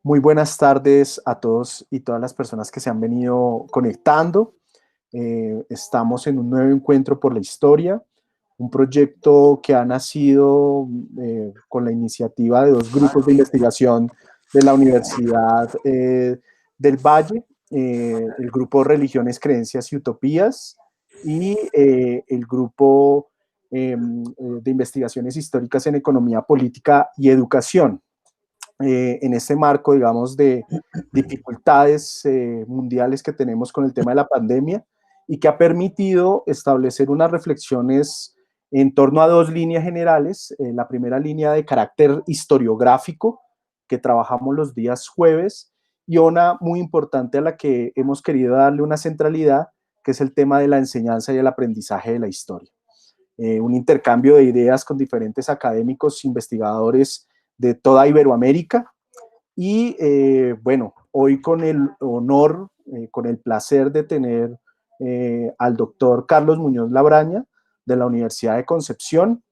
Muy buenas tardes a todos y todas las personas que se han venido conectando. Estamos en un nuevo encuentro por la historia, un proyecto que ha nacido con la iniciativa de dos grupos de investigación de la Universidad del Valle, el grupo Religiones, Creencias y Utopías y el grupo de investigaciones históricas en economía política y educación. En este marco, digamos, de dificultades mundiales que tenemos con el tema de la pandemia y que ha permitido establecer unas reflexiones en torno a dos líneas generales. La primera línea de carácter historiográfico, que trabajamos los días jueves, y una muy importante a la que hemos querido darle una centralidad, que es el tema de la enseñanza y el aprendizaje de la historia. Un intercambio de ideas con diferentes académicos, investigadores de toda Iberoamérica. Y bueno, hoy con el honor, con el placer de tener al doctor Carlos Muñoz Labraña de la Universidad de Concepción,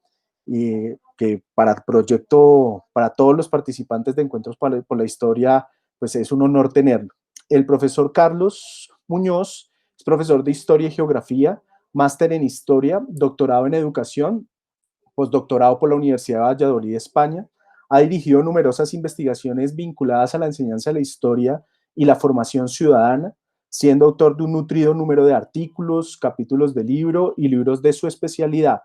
que para el proyecto, para todos los participantes de Encuentros por la Historia, pues es un honor tenerlo. El profesor Carlos Muñoz es profesor de Historia y Geografía, máster en Historia, doctorado en Educación, postdoctorado por la Universidad de Valladolid, España. Ha dirigido numerosas investigaciones vinculadas a la enseñanza de la historia y la formación ciudadana, siendo autor de un nutrido número de artículos, capítulos de libro y libros de su especialidad.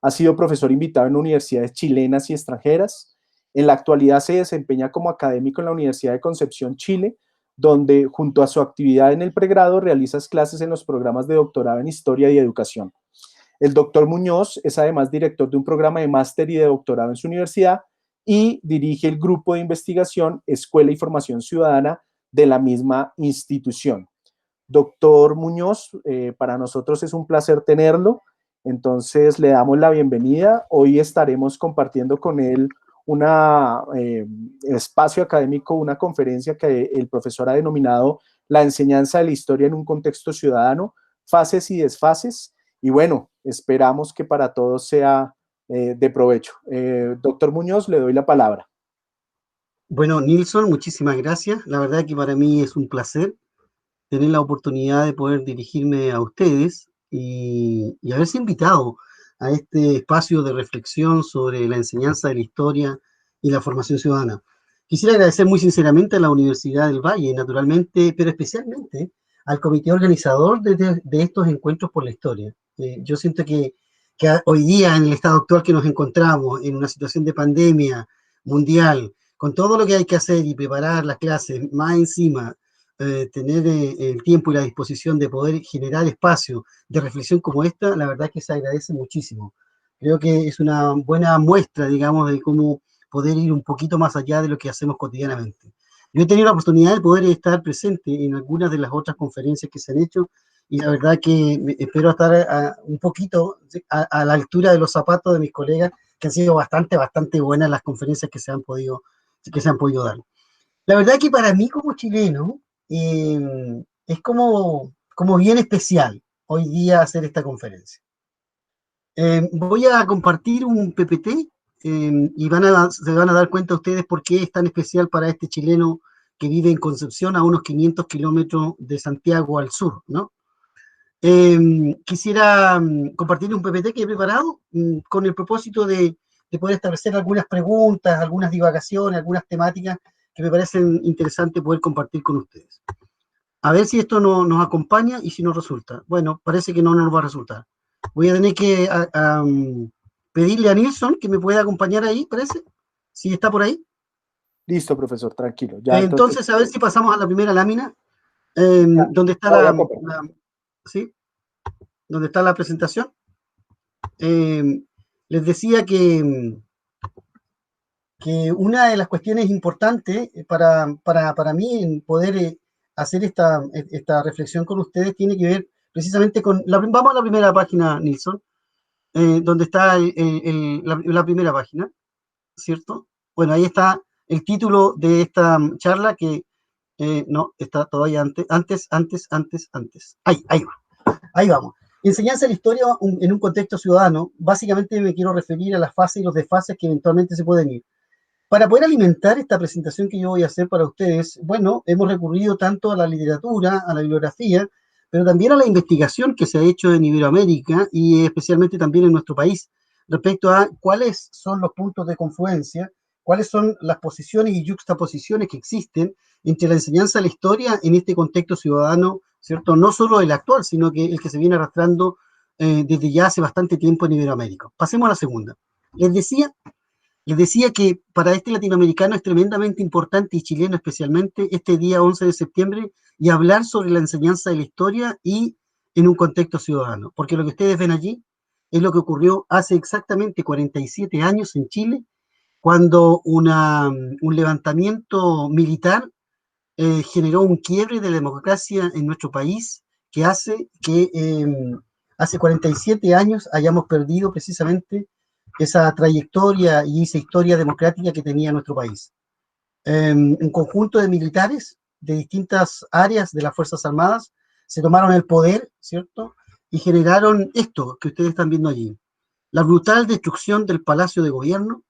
Ha sido profesor invitado en universidades chilenas y extranjeras. En la actualidad se desempeña como académico en la Universidad de Concepción, Chile, donde junto a su actividad en el pregrado realiza clases en los programas de doctorado en Historia y Educación. El doctor Muñoz es además director de un programa de máster y de doctorado en su universidad y dirige el grupo de investigación Escuela y Formación Ciudadana de la misma institución. Doctor Muñoz, para nosotros es un placer tenerlo, entonces le damos la bienvenida. Hoy estaremos compartiendo con él un espacio académico, una conferencia que el profesor ha denominado La enseñanza de la historia en un contexto ciudadano, fases y desfases. Y bueno, esperamos que para todos sea de provecho. Doctor Muñoz, le doy la palabra. Bueno, Nilson, muchísimas gracias. La verdad que para mí es un placer tener la oportunidad de poder dirigirme a ustedes y haberse invitado a este espacio de reflexión sobre la enseñanza de la historia y la formación ciudadana. Quisiera agradecer muy sinceramente a la Universidad del Valle, naturalmente, pero especialmente al comité organizador de estos encuentros por la historia. Yo siento que hoy día, en el estado actual que nos encontramos, en una situación de pandemia mundial, con todo lo que hay que hacer y preparar las clases, más encima, tener el tiempo y la disposición de poder generar espacio de reflexión como esta, la verdad es que se agradece muchísimo. Creo que es una buena muestra, digamos, de cómo poder ir un poquito más allá de lo que hacemos cotidianamente. Yo he tenido la oportunidad de poder estar presente en algunas de las otras conferencias que se han hecho y la verdad que espero estar un poquito a la altura de los zapatos de mis colegas, que han sido bastante buenas las conferencias que se han podido dar. La verdad que para mí como chileno es como bien especial hoy día hacer esta conferencia. Voy a compartir un PPT y se van a dar cuenta ustedes por qué es tan especial para este chileno que vive en Concepción, a unos 500 kilómetros de Santiago al sur, ¿no? Quisiera compartir un PPT que he preparado con el propósito de poder establecer algunas preguntas, algunas divagaciones, algunas temáticas que me parecen interesantes poder compartir con ustedes. A ver si esto nos acompaña y si nos resulta. Bueno, parece que no nos va a resultar. Voy a tener que pedirle a Nilson que me pueda acompañar ahí, parece. Si está por ahí. Listo, profesor, tranquilo. Ya, entonces, Entonces, a ver si pasamos a la primera lámina, ya, donde está la voy a compartir. ¿sí? Donde está la presentación. Les decía que una de las cuestiones importantes para mí en poder hacer esta reflexión con ustedes tiene que ver precisamente con... vamos a la primera página, Nilsson, donde está la primera página, ¿cierto? Bueno, ahí está el título de esta charla que no, está todavía antes. Ahí vamos. Enseñanza de la historia en un contexto ciudadano. Básicamente me quiero referir a las fases y los desfases que eventualmente se pueden ir. Para poder alimentar esta presentación que yo voy a hacer para ustedes, bueno, hemos recurrido tanto a la literatura, a la bibliografía, pero también a la investigación que se ha hecho en Iberoamérica y especialmente también en nuestro país respecto a cuáles son los puntos de confluencia, cuáles son las posiciones y yuxtaposiciones que existen entre la enseñanza de la historia en este contexto ciudadano, ¿cierto? No solo el actual, sino que el que se viene arrastrando desde ya hace bastante tiempo en Iberoamérica. Pasemos a la segunda. Les decía Les decía que para este latinoamericano es tremendamente importante, y chileno especialmente, este día 11 de septiembre y hablar sobre la enseñanza de la historia y en un contexto ciudadano. Porque lo que ustedes ven allí es lo que ocurrió hace exactamente 47 años en Chile, cuando un levantamiento militar generó un quiebre de la democracia en nuestro país que hace que hace 47 años hayamos perdido precisamente esa trayectoria y esa historia democrática que tenía nuestro país. Un conjunto de militares de distintas áreas de las Fuerzas Armadas se tomaron el poder, ¿cierto? Y generaron esto que ustedes están viendo allí. La brutal destrucción del Palacio de Gobierno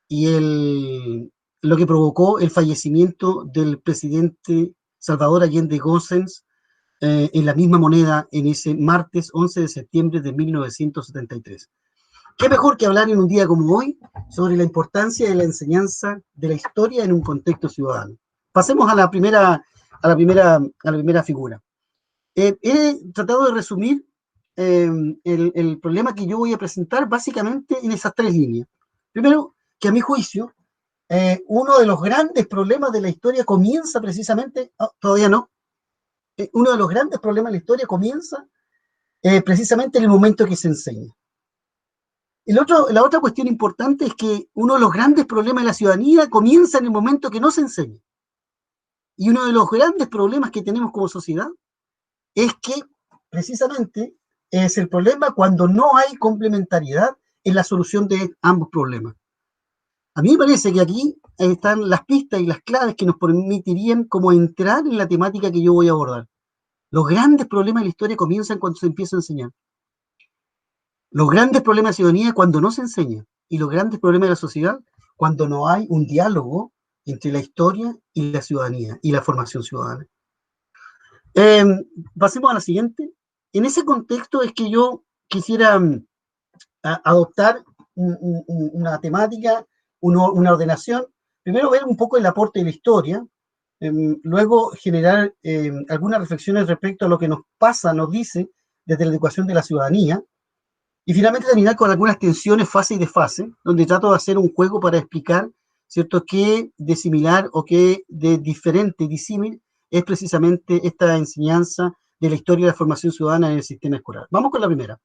y lo que provocó el fallecimiento del presidente Salvador Allende Gossens en la misma moneda en ese martes 11 de septiembre de 1973. ¿Qué mejor que hablar en un día como hoy sobre la importancia de la enseñanza de la historia en un contexto ciudadano? Pasemos a la primera figura. He tratado de resumir el problema que yo voy a presentar básicamente en esas tres líneas. Primero, que a mi juicio, uno de los grandes problemas de la historia comienza precisamente, todavía no, uno de los grandes problemas de la historia comienza precisamente en el momento que se enseña. La otra cuestión importante es que uno de los grandes problemas de la ciudadanía comienza en el momento que no se enseña. Y uno de los grandes problemas que tenemos como sociedad es que precisamente es el problema cuando no hay complementariedad en la solución de ambos problemas. A mí me parece que aquí están las pistas y las claves que nos permitirían como entrar en la temática que yo voy a abordar. Los grandes problemas de la historia comienzan cuando se empieza a enseñar. Los grandes problemas de la ciudadanía cuando no se enseña. Y los grandes problemas de la sociedad cuando no hay un diálogo entre la historia y la ciudadanía y la formación ciudadana. Eh, Pasemos a la siguiente. En ese contexto es que yo quisiera adoptar una temática, una ordenación. Primero ver un poco el aporte de la historia, luego generar algunas reflexiones respecto a lo que nos pasa, nos dice desde la educación de la ciudadanía, y finalmente terminar con algunas tensiones fase y desfase, donde trato de hacer un juego para explicar, ¿cierto?, qué de similar o qué de diferente, disímil, es precisamente esta enseñanza de la historia de la formación ciudadana en el sistema escolar. Vamos con la primera.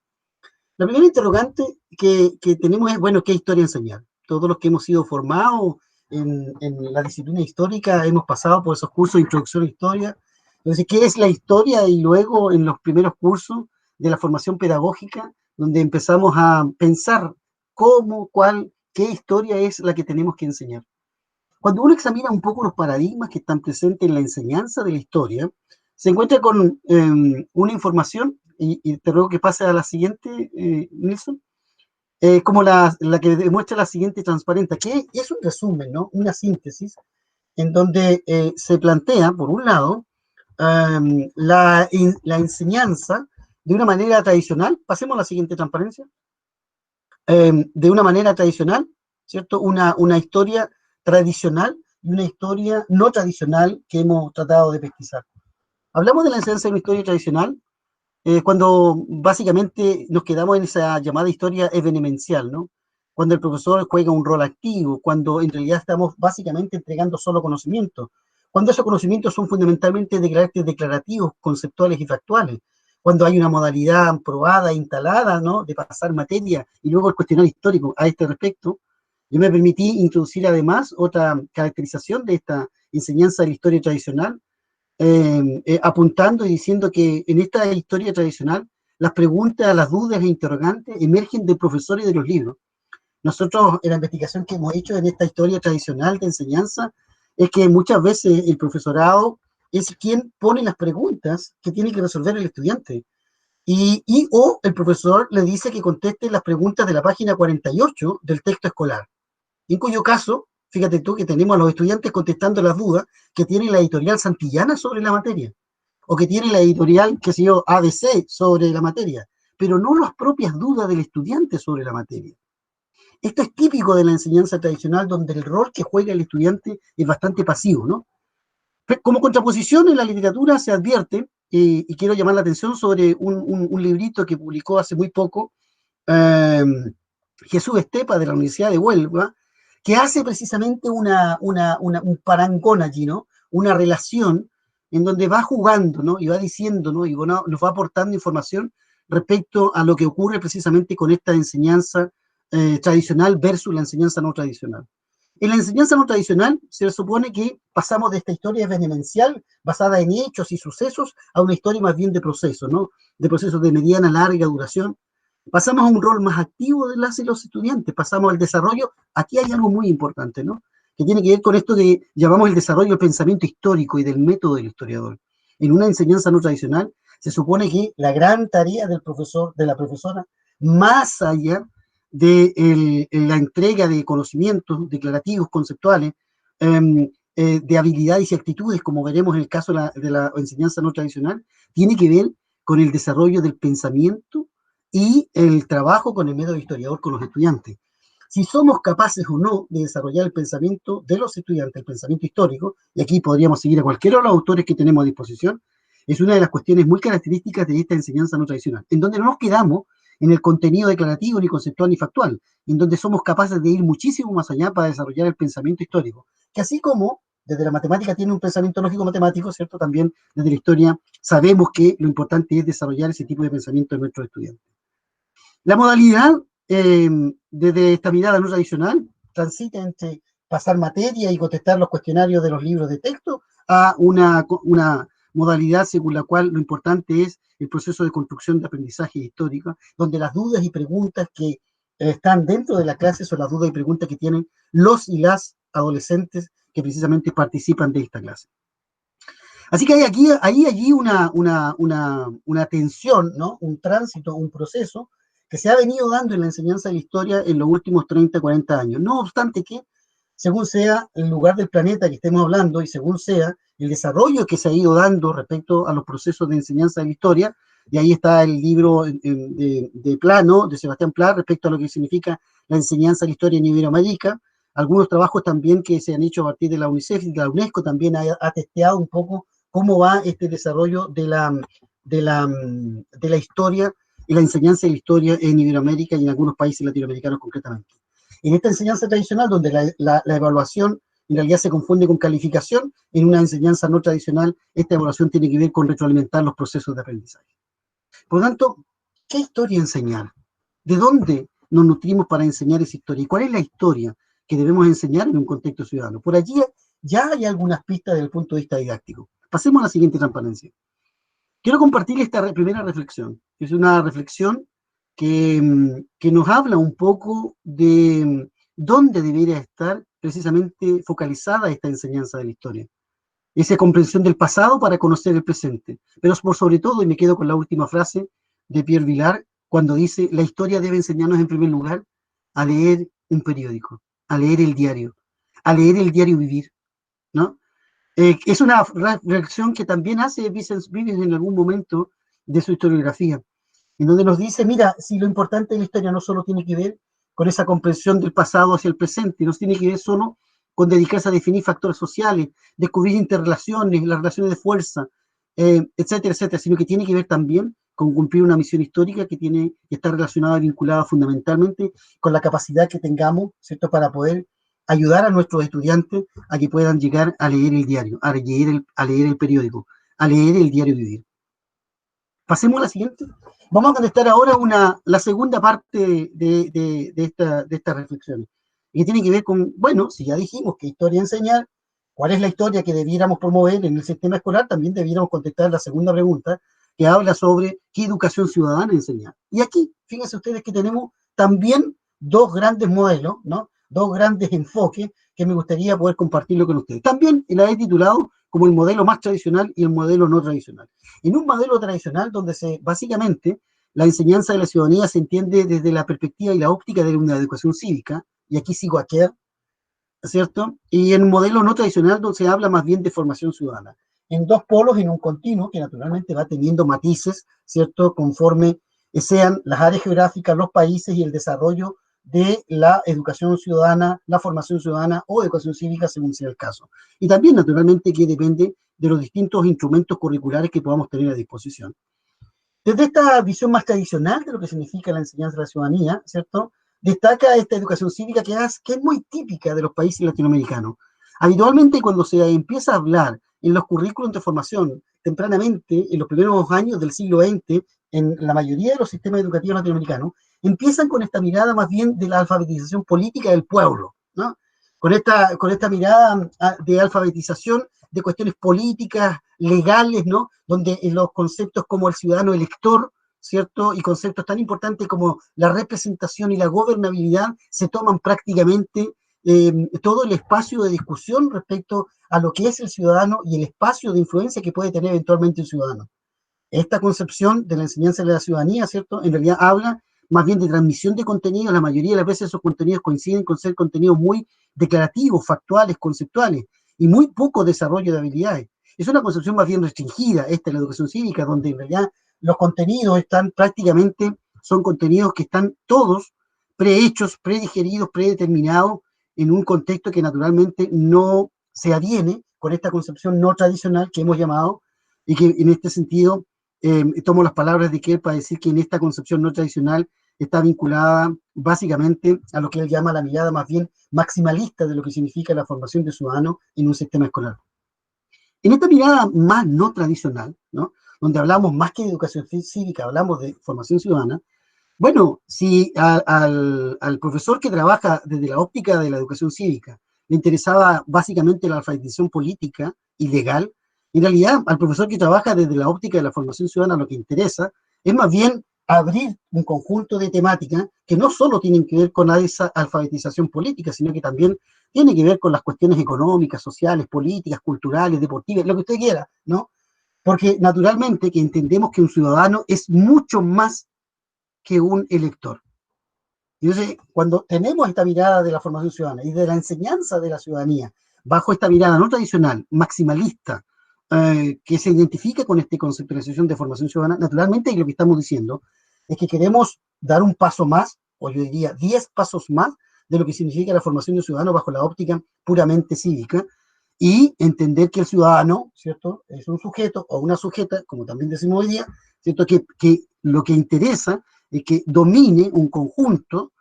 La primera interrogante que tenemos es, bueno, ¿qué historia enseñar? Todos los que hemos sido formados en la disciplina histórica hemos pasado por esos cursos de introducción a historia. Entonces, ¿qué es la historia? Y luego en los primeros cursos de la formación pedagógica, donde empezamos a pensar cómo, cuál, qué historia es la que tenemos que enseñar. Cuando uno examina un poco los paradigmas que están presentes en la enseñanza de la historia, se encuentra con una información, y te ruego que pase a la siguiente, Nilsson, como la que demuestra la siguiente transparente, que es un resumen, ¿no? Una síntesis, en donde se plantea, por un lado, la enseñanza de una manera tradicional. Pasemos a la siguiente transparencia. De una manera tradicional, ¿cierto? Una historia tradicional y una historia no tradicional que hemos tratado de pesquisar. Hablamos de la enseñanza de una historia tradicional cuando básicamente nos quedamos en esa llamada historia evenencial, ¿no? Cuando el profesor juega un rol activo, cuando en realidad estamos básicamente entregando solo conocimientos, cuando esos conocimientos son fundamentalmente de carácter declarativos, conceptuales y factuales, cuando hay una modalidad probada, instalada, ¿no?, de pasar materia y luego el cuestionario histórico a este respecto. Yo me permití introducir además otra caracterización de esta enseñanza de la historia tradicional, apuntando y diciendo que en esta historia tradicional las preguntas, las dudas e interrogantes emergen del profesor y de los libros. Nosotros, en la investigación que hemos hecho en esta historia tradicional de enseñanza, es que muchas veces el profesorado es quien pone las preguntas que tiene que resolver el estudiante. O el profesor le dice que conteste las preguntas de la página 48 del texto escolar. En cuyo caso, fíjate tú que tenemos a los estudiantes contestando las dudas que tiene la editorial Santillana sobre la materia, o que tiene la editorial, qué sé yo, ABC sobre la materia, pero no las propias dudas del estudiante sobre la materia. Esto es típico de la enseñanza tradicional, donde el rol que juega el estudiante es bastante pasivo, ¿no? Como contraposición, en la literatura se advierte, y quiero llamar la atención sobre un librito que publicó hace muy poco eh, Jesús Estepa, de la Universidad de Huelva, que hace precisamente un parangón allí, ¿no? Una relación en donde va jugando, ¿no? Y va diciendo, ¿no? Y bueno, nos va aportando información respecto a lo que ocurre precisamente con esta enseñanza tradicional versus la enseñanza no tradicional. En la enseñanza no tradicional se supone que pasamos de esta historia venemencial, basada en hechos y sucesos, a una historia más bien de procesos, ¿no? De procesos de mediana, larga duración. Pasamos a un rol más activo de las y los estudiantes, pasamos al desarrollo. Aquí hay algo muy importante, ¿no? Que tiene que ver con esto que llamamos el desarrollo del pensamiento histórico y del método del historiador. En una enseñanza no tradicional, se supone que la gran tarea del profesor, de la profesora, más allá de la entrega de conocimientos declarativos, conceptuales, de habilidades y actitudes, como veremos en el caso de la enseñanza no tradicional, tiene que ver con el desarrollo del pensamiento y el trabajo con el método historiador con los estudiantes. Si somos capaces o no de desarrollar el pensamiento de los estudiantes, el pensamiento histórico, y aquí podríamos seguir a cualquiera de los autores que tenemos a disposición, es una de las cuestiones muy características de esta enseñanza no tradicional, en donde no nos quedamos en el contenido declarativo, ni conceptual, ni factual, en donde somos capaces de ir muchísimo más allá para desarrollar el pensamiento histórico, que así como desde la matemática tiene un pensamiento lógico-matemático, ¿cierto? También desde la historia sabemos que lo importante es desarrollar ese tipo de pensamiento en nuestros estudiantes. La modalidad, desde esta mirada no tradicional, transita entre pasar materia y contestar los cuestionarios de los libros de texto a una modalidad según la cual lo importante es el proceso de construcción de aprendizaje histórico, donde las dudas y preguntas que están dentro de la clase son las dudas y preguntas que tienen los y las adolescentes que precisamente participan de esta clase. Así que hay allí una tensión, ¿no? Un tránsito, un proceso que se ha venido dando en la enseñanza de la historia en los últimos 30, 40 años. No obstante que, según sea el lugar del planeta que estemos hablando y según sea el desarrollo que se ha ido dando respecto a los procesos de enseñanza de la historia, y ahí está el libro de Plano, de Sebastián Pla, respecto a lo que significa la enseñanza de la historia en Iberoamérica. Algunos trabajos también que se han hecho a partir de la UNICEF y de la UNESCO también ha testeado un poco cómo va este desarrollo de la historia y la enseñanza de la historia en Iberoamérica y en algunos países latinoamericanos concretamente. En esta enseñanza tradicional, donde la evaluación en realidad se confunde con calificación, en una enseñanza no tradicional, esta evaluación tiene que ver con retroalimentar los procesos de aprendizaje. Por lo tanto, ¿qué historia enseñar? ¿De dónde nos nutrimos para enseñar esa historia? ¿Y cuál es la historia que debemos enseñar en un contexto ciudadano? Por allí ya hay algunas pistas desde el punto de vista didáctico. Pasemos a la siguiente transparencia. Quiero compartir esta primera reflexión. Es una reflexión que nos habla un poco de dónde debería estar precisamente focalizada esta enseñanza de la historia. Esa comprensión del pasado para conocer el presente. Pero por sobre todo, y me quedo con la última frase de Pierre Vilar, cuando dice, la historia debe enseñarnos en primer lugar a leer un periódico, a leer el diario vivir, ¿no? Es una reflexión que también hace Vicens Vives en algún momento de su historiografía, en donde nos dice, mira, si lo importante de la historia no solo tiene que ver con esa comprensión del pasado hacia el presente, no tiene que ver solo con dedicarse a definir factores sociales, descubrir interrelaciones, las relaciones de fuerza, etcétera, etcétera, sino que tiene que ver también con cumplir una misión histórica que está relacionada, vinculada fundamentalmente con la capacidad que tengamos, ¿cierto?, para poder ayudar a nuestros estudiantes a que puedan llegar a leer el diario, a leer el periódico, a leer el diario vivir. Pasemos a la siguiente. Vamos a contestar ahora la segunda parte de esta reflexión, que tiene que ver con, bueno, si ya dijimos que historia enseñar, ¿cuál es la historia que debiéramos promover en el sistema escolar? También debiéramos contestar la segunda pregunta, que habla sobre qué educación ciudadana enseñar. Y aquí, fíjense ustedes que tenemos también dos grandes modelos, ¿no? Dos grandes enfoques que me gustaría poder compartirlo con ustedes. También la he titulado como el modelo más tradicional y el modelo no tradicional. En un modelo tradicional donde básicamente la enseñanza de la ciudadanía se entiende desde la perspectiva y la óptica de una educación cívica, y aquí sigo a Kerr, ¿cierto? Y en un modelo no tradicional donde se habla más bien de formación ciudadana. En dos polos, en un continuo que naturalmente va teniendo matices, ¿cierto? Conforme sean las áreas geográficas, los países y el desarrollo de la educación ciudadana, la formación ciudadana o educación cívica, según sea el caso. Y también, naturalmente, que depende de los distintos instrumentos curriculares que podamos tener a disposición. Desde esta visión más tradicional de lo que significa la enseñanza de la ciudadanía, ¿cierto? Destaca esta educación cívica que es muy típica de los países latinoamericanos. Habitualmente cuando se empieza a hablar en los currículos de formación tempranamente, en los primeros años del siglo XX, en la mayoría de los sistemas educativos latinoamericanos, empiezan con esta mirada más bien de la alfabetización política del pueblo, ¿no? Con esta mirada de alfabetización de cuestiones políticas, legales, ¿no? Donde los conceptos como el ciudadano elector, ¿cierto? Y conceptos tan importantes como la representación y la gobernabilidad se toman prácticamente todo el espacio de discusión respecto a lo que es el ciudadano y el espacio de influencia que puede tener eventualmente un ciudadano. Esta concepción de la enseñanza de la ciudadanía, ¿cierto? En realidad habla más bien de transmisión de contenidos. La mayoría de las veces esos contenidos coinciden con ser contenidos muy declarativos, factuales, conceptuales, y muy poco desarrollo de habilidades. Es una concepción más bien restringida, esta es la educación cívica, donde en realidad los contenidos están prácticamente, son contenidos que están todos prehechos, predigeridos, predeterminados, en un contexto que naturalmente no se adhiene con esta concepción no tradicional que hemos llamado, y que en este sentido tomo las palabras de Kerr para decir que en esta concepción no tradicional está vinculada básicamente a lo que él llama la mirada más bien maximalista de lo que significa la formación de ciudadanos en un sistema escolar. En esta mirada más no tradicional, ¿no? Donde hablamos más que de educación cívica, hablamos de formación ciudadana, bueno, si al profesor que trabaja desde la óptica de la educación cívica le interesaba básicamente la alfabetización política y legal, en realidad al profesor que trabaja desde la óptica de la formación ciudadana lo que interesa es más bien abrir un conjunto de temáticas que no solo tienen que ver con esa alfabetización política, sino que también tiene que ver con las cuestiones económicas, sociales, políticas, culturales, deportivas, lo que usted quiera, ¿no? Porque naturalmente que entendemos que un ciudadano es mucho más que un elector. Y entonces, cuando tenemos esta mirada de la formación ciudadana y de la enseñanza de la ciudadanía, bajo esta mirada no tradicional, maximalista, que se identifica con esta conceptualización de formación ciudadana, naturalmente, y lo que estamos diciendo es que queremos dar un paso más, o yo diría 10 pasos más, de lo que significa la formación de un ciudadano bajo la óptica puramente cívica, y entender que el ciudadano, ¿cierto?, es un sujeto o una sujeta, como también decimos hoy día, ¿cierto?, que lo que interesa es que domine un conjunto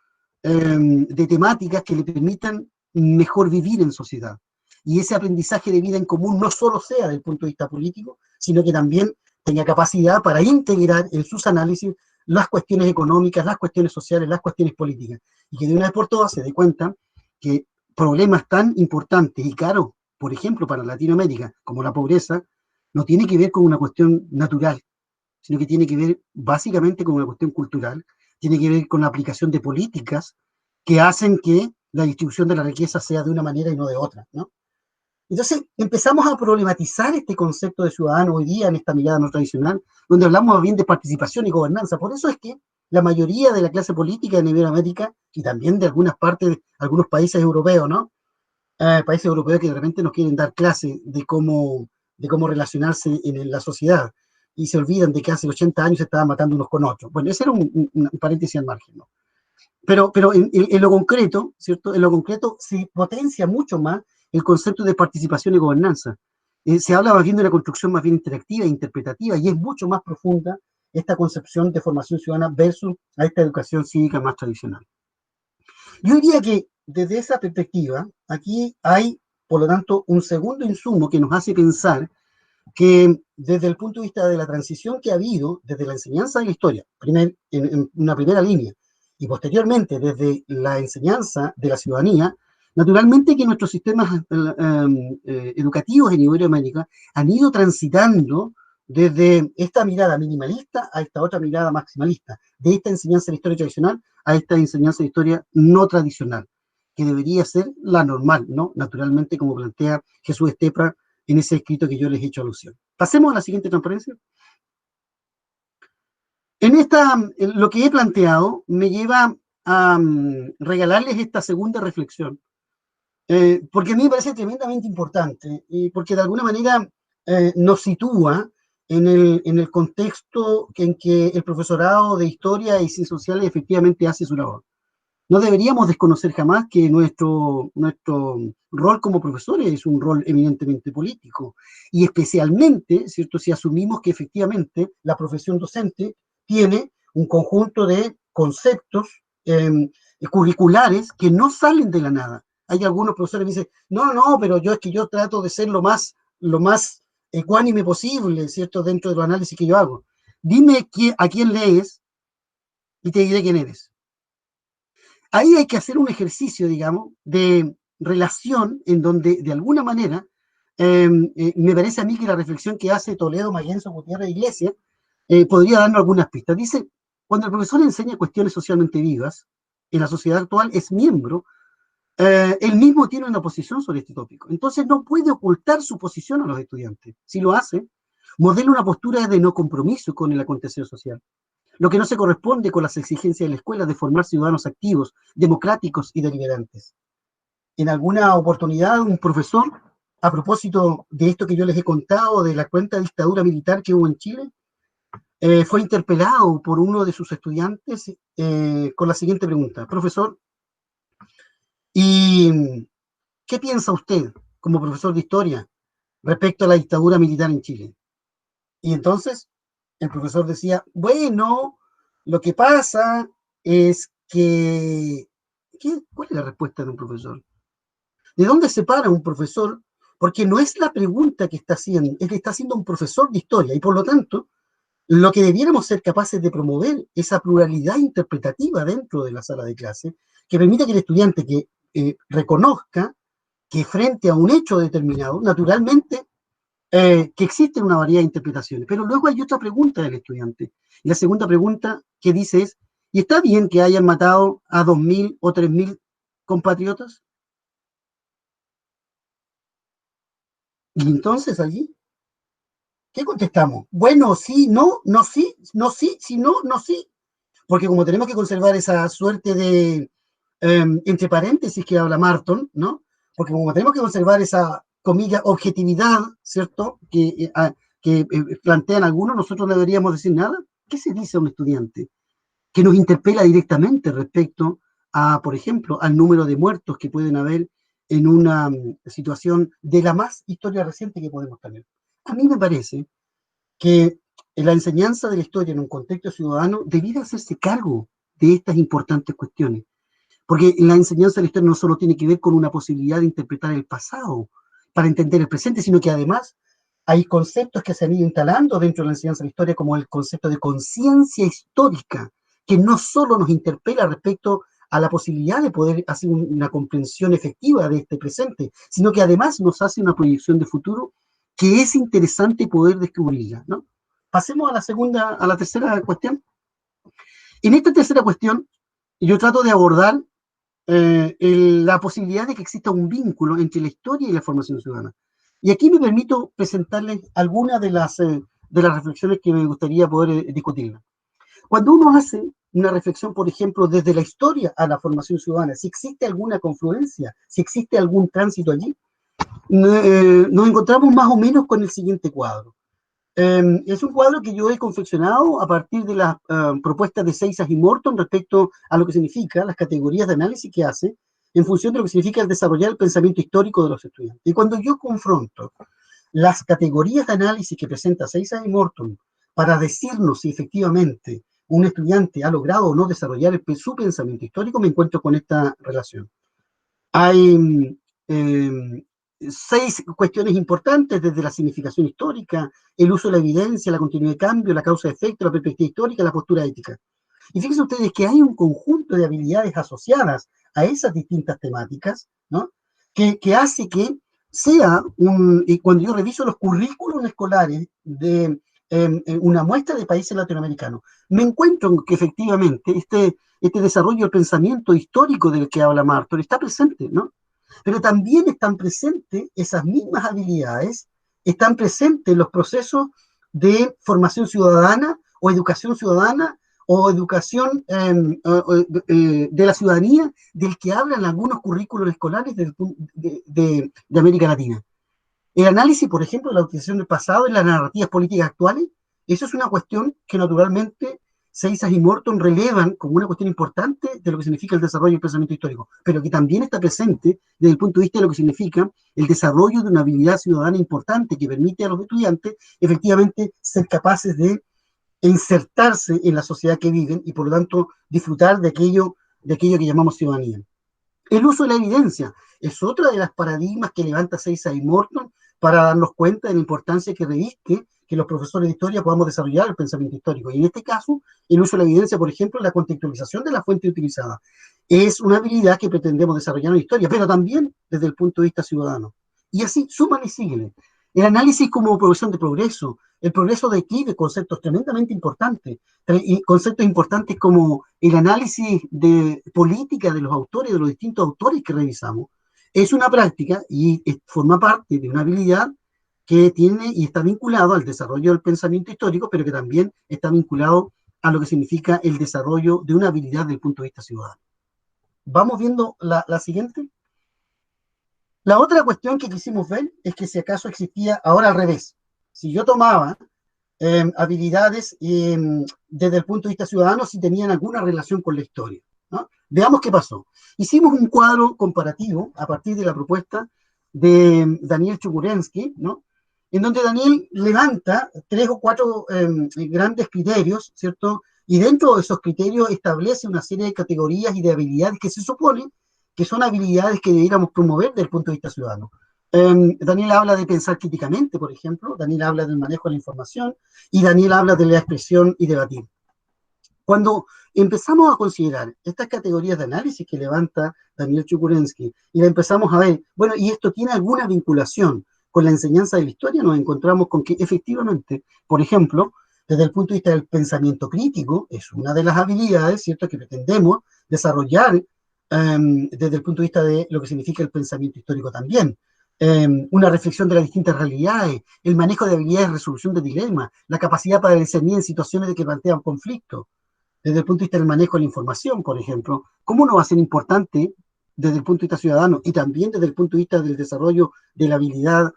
de temáticas que le permitan mejor vivir en sociedad. Y ese aprendizaje de vida en común no solo sea desde el punto de vista político, sino que también tenga capacidad para integrar en sus análisis las cuestiones económicas, las cuestiones sociales, las cuestiones políticas. Y que de una vez por todas se dé cuenta que problemas tan importantes y caros, por ejemplo, para Latinoamérica, como la pobreza, no tiene que ver con una cuestión natural, sino que tiene que ver básicamente con una cuestión cultural, tiene que ver con la aplicación de políticas que hacen que la distribución de la riqueza sea de una manera y no de otra, ¿no? Entonces empezamos a problematizar este concepto de ciudadano hoy día en esta mirada no tradicional, donde hablamos más bien de participación y gobernanza. Por eso es que la mayoría de la clase política en Iberoamérica y también de algunas partes, algunos países europeos, ¿no? Países europeos que de repente nos quieren dar clases de cómo relacionarse en la sociedad y se olvidan de que hace 80 años se estaban matando unos con otros. Bueno, ese era un paréntesis al margen, ¿no? Pero en lo concreto, ¿cierto? En lo concreto se potencia mucho más el concepto de participación y gobernanza. Se habla más bien de una construcción más bien interactiva e interpretativa y es mucho más profunda esta concepción de formación ciudadana versus a esta educación cívica más tradicional. Yo diría que desde esa perspectiva, aquí hay, por lo tanto, un segundo insumo que nos hace pensar que desde el punto de vista de la transición que ha habido desde la enseñanza de la historia, en una primera línea, y posteriormente desde la enseñanza de la ciudadanía, naturalmente que nuestros sistemas educativos en Iberoamérica han ido transitando desde esta mirada minimalista a esta otra mirada maximalista, de esta enseñanza de la historia tradicional a esta enseñanza de historia no tradicional, que debería ser la normal, ¿no? Naturalmente, como plantea Jesús Estepa en ese escrito que yo les he hecho alusión. Pasemos a la siguiente transparencia. Lo que he planteado me lleva a regalarles esta segunda reflexión, porque a mí me parece tremendamente importante, y porque de alguna manera nos sitúa en el contexto en que el profesorado de historia y ciencias sociales efectivamente hace su labor. No deberíamos desconocer jamás que nuestro rol como profesores es un rol eminentemente político, y especialmente, ¿cierto?, si asumimos que efectivamente la profesión docente tiene un conjunto de conceptos curriculares que no salen de la nada. Hay algunos profesores que dicen, no, no, pero yo es que yo trato de ser lo más ecuánime posible, ¿cierto?, dentro de los análisis que yo hago. Dime a quién lees y te diré quién eres. Ahí hay que hacer un ejercicio, digamos, de relación en donde, de alguna manera, me parece a mí que la reflexión que hace Toledo, Maguenzo, Gutiérrez Iglesias podría darnos algunas pistas. Dice, cuando el profesor enseña cuestiones socialmente vivas, en la sociedad actual es miembro, él mismo tiene una posición sobre este tópico. Entonces no puede ocultar su posición a los estudiantes. Si lo hace, modela una postura de no compromiso con el acontecer social, lo que no se corresponde con las exigencias de la escuela de formar ciudadanos activos, democráticos y deliberantes. En alguna oportunidad, un profesor, a propósito de esto que yo les he contado, de la cuenta de dictadura militar que hubo en Chile, fue interpelado por uno de sus estudiantes con la siguiente pregunta: profesor, ¿y qué piensa usted como profesor de historia respecto a la dictadura militar en Chile? Y entonces el profesor decía, bueno, lo que pasa es que... ¿Cuál es la respuesta de un profesor? ¿De dónde se para un profesor? Porque no es la pregunta que está haciendo, es que está haciendo un profesor de historia, y por lo tanto, lo que debiéramos ser capaces de promover esa pluralidad interpretativa dentro de la sala de clase, que permita que el estudiante que reconozca que frente a un hecho determinado, naturalmente, que existe una variedad de interpretaciones. Pero luego hay otra pregunta del estudiante. Y la segunda pregunta que dice es, ¿y está bien que hayan matado a 2.000 o 3.000 compatriotas? Y entonces allí, ¿qué contestamos? Bueno, sí, no, no, sí, no, sí, sí, no, no, sí. Porque como tenemos que conservar esa suerte de, entre paréntesis que habla Marton, ¿no? Porque como tenemos que conservar esa, comilla, objetividad, ¿cierto? Que plantean algunos, nosotros no deberíamos decir nada. ¿Qué se dice a un estudiante que nos interpela directamente respecto a, por ejemplo, al número de muertos que pueden haber en una situación de la más historia reciente que podemos tener? A mí me parece que la enseñanza de la historia en un contexto ciudadano debiera hacerse cargo de estas importantes cuestiones, porque la enseñanza de la historia no solo tiene que ver con una posibilidad de interpretar el pasado para entender el presente, sino que además hay conceptos que se han ido instalando dentro de la enseñanza de la historia, como el concepto de conciencia histórica, que no solo nos interpela respecto a la posibilidad de poder hacer una comprensión efectiva de este presente, sino que además nos hace una proyección de futuro que es interesante poder descubrirla, ¿no? Pasemos a la tercera cuestión. En esta tercera cuestión, yo trato de abordar la posibilidad de que exista un vínculo entre la historia y la formación ciudadana. Y aquí me permito presentarles algunas de las reflexiones que me gustaría poder discutir. Cuando uno hace una reflexión, por ejemplo, desde la historia a la formación ciudadana, si existe alguna confluencia, si existe algún tránsito allí, nos encontramos más o menos con el siguiente cuadro. Es un cuadro que yo he confeccionado a partir de las propuestas de Seisas y Morton respecto a lo que significa las categorías de análisis que hace en función de lo que significa el desarrollar el pensamiento histórico de los estudiantes. Y cuando yo confronto las categorías de análisis que presenta Seisas y Morton para decirnos si efectivamente un estudiante ha logrado o no desarrollar su pensamiento histórico, me encuentro con esta relación. Hay eh, 6 cuestiones importantes, desde la significación histórica, el uso de la evidencia, la continuidad de cambio, la causa-efecto, la perspectiva histórica, la postura ética. Y fíjense ustedes que hay un conjunto de habilidades asociadas a esas distintas temáticas, ¿no? Que hace que sea y cuando yo reviso los currículos escolares de una muestra de países latinoamericanos, me encuentro que efectivamente este desarrollo del pensamiento histórico del que habla Marton está presente, ¿no? Pero también están presentes esas mismas habilidades, están presentes los procesos de formación ciudadana o educación ciudadana o educación de la ciudadanía del que hablan algunos currículos escolares de América Latina. El análisis, por ejemplo, de la utilización del pasado en las narrativas políticas actuales, eso es una cuestión que naturalmente Seisas y Morton relevan como una cuestión importante de lo que significa el desarrollo del pensamiento histórico, pero que también está presente desde el punto de vista de lo que significa el desarrollo de una habilidad ciudadana importante que permite a los estudiantes efectivamente ser capaces de insertarse en la sociedad que viven y por lo tanto disfrutar de aquello que llamamos ciudadanía. El uso de la evidencia es otra de las paradigmas que levanta Seisa y Morton para darnos cuenta de la importancia que reviste que los profesores de historia podamos desarrollar el pensamiento histórico. Y en este caso, el uso de la evidencia, por ejemplo, la contextualización de la fuente utilizada, es una habilidad que pretendemos desarrollar en la historia, pero también desde el punto de vista ciudadano. Y así, suman y siguen. El análisis como profesión de progreso, el progreso de declive, conceptos tremendamente importantes, y conceptos importantes como el análisis de política de los autores, de los distintos autores que revisamos, es una práctica y forma parte de una habilidad que tiene y está vinculado al desarrollo del pensamiento histórico, pero que también está vinculado a lo que significa el desarrollo de una habilidad desde el punto de vista ciudadano. Vamos viendo la siguiente. La otra cuestión que quisimos ver es que si acaso existía, ahora al revés, si yo tomaba habilidades desde el punto de vista ciudadano, si tenían alguna relación con la historia, ¿no? Veamos qué pasó. Hicimos un cuadro comparativo a partir de la propuesta de Daniel Chukurensky, ¿no? En donde Daniel levanta 3 o 4 grandes criterios, ¿cierto? Y dentro de esos criterios establece una serie de categorías y de habilidades que se supone que son habilidades que debiéramos promover desde el punto de vista ciudadano. Daniel habla de pensar críticamente, por ejemplo, Daniel habla del manejo de la información y Daniel habla de la expresión y debatir. Cuando empezamos a considerar estas categorías de análisis que levanta Daniel Chukurensky y la empezamos a ver, bueno, ¿y esto tiene alguna vinculación con la enseñanza de la historia? Nos encontramos con que efectivamente, por ejemplo, desde el punto de vista del pensamiento crítico, es una de las habilidades, ¿cierto?, que pretendemos desarrollar desde el punto de vista de lo que significa el pensamiento histórico también. Una reflexión de las distintas realidades, el manejo de habilidades de resolución de dilemas, la capacidad para discernir en situaciones de que plantean conflictos, desde el punto de vista del manejo de la información, por ejemplo, ¿cómo no va a ser importante desde el punto de vista ciudadano y también desde el punto de vista del desarrollo de la habilidad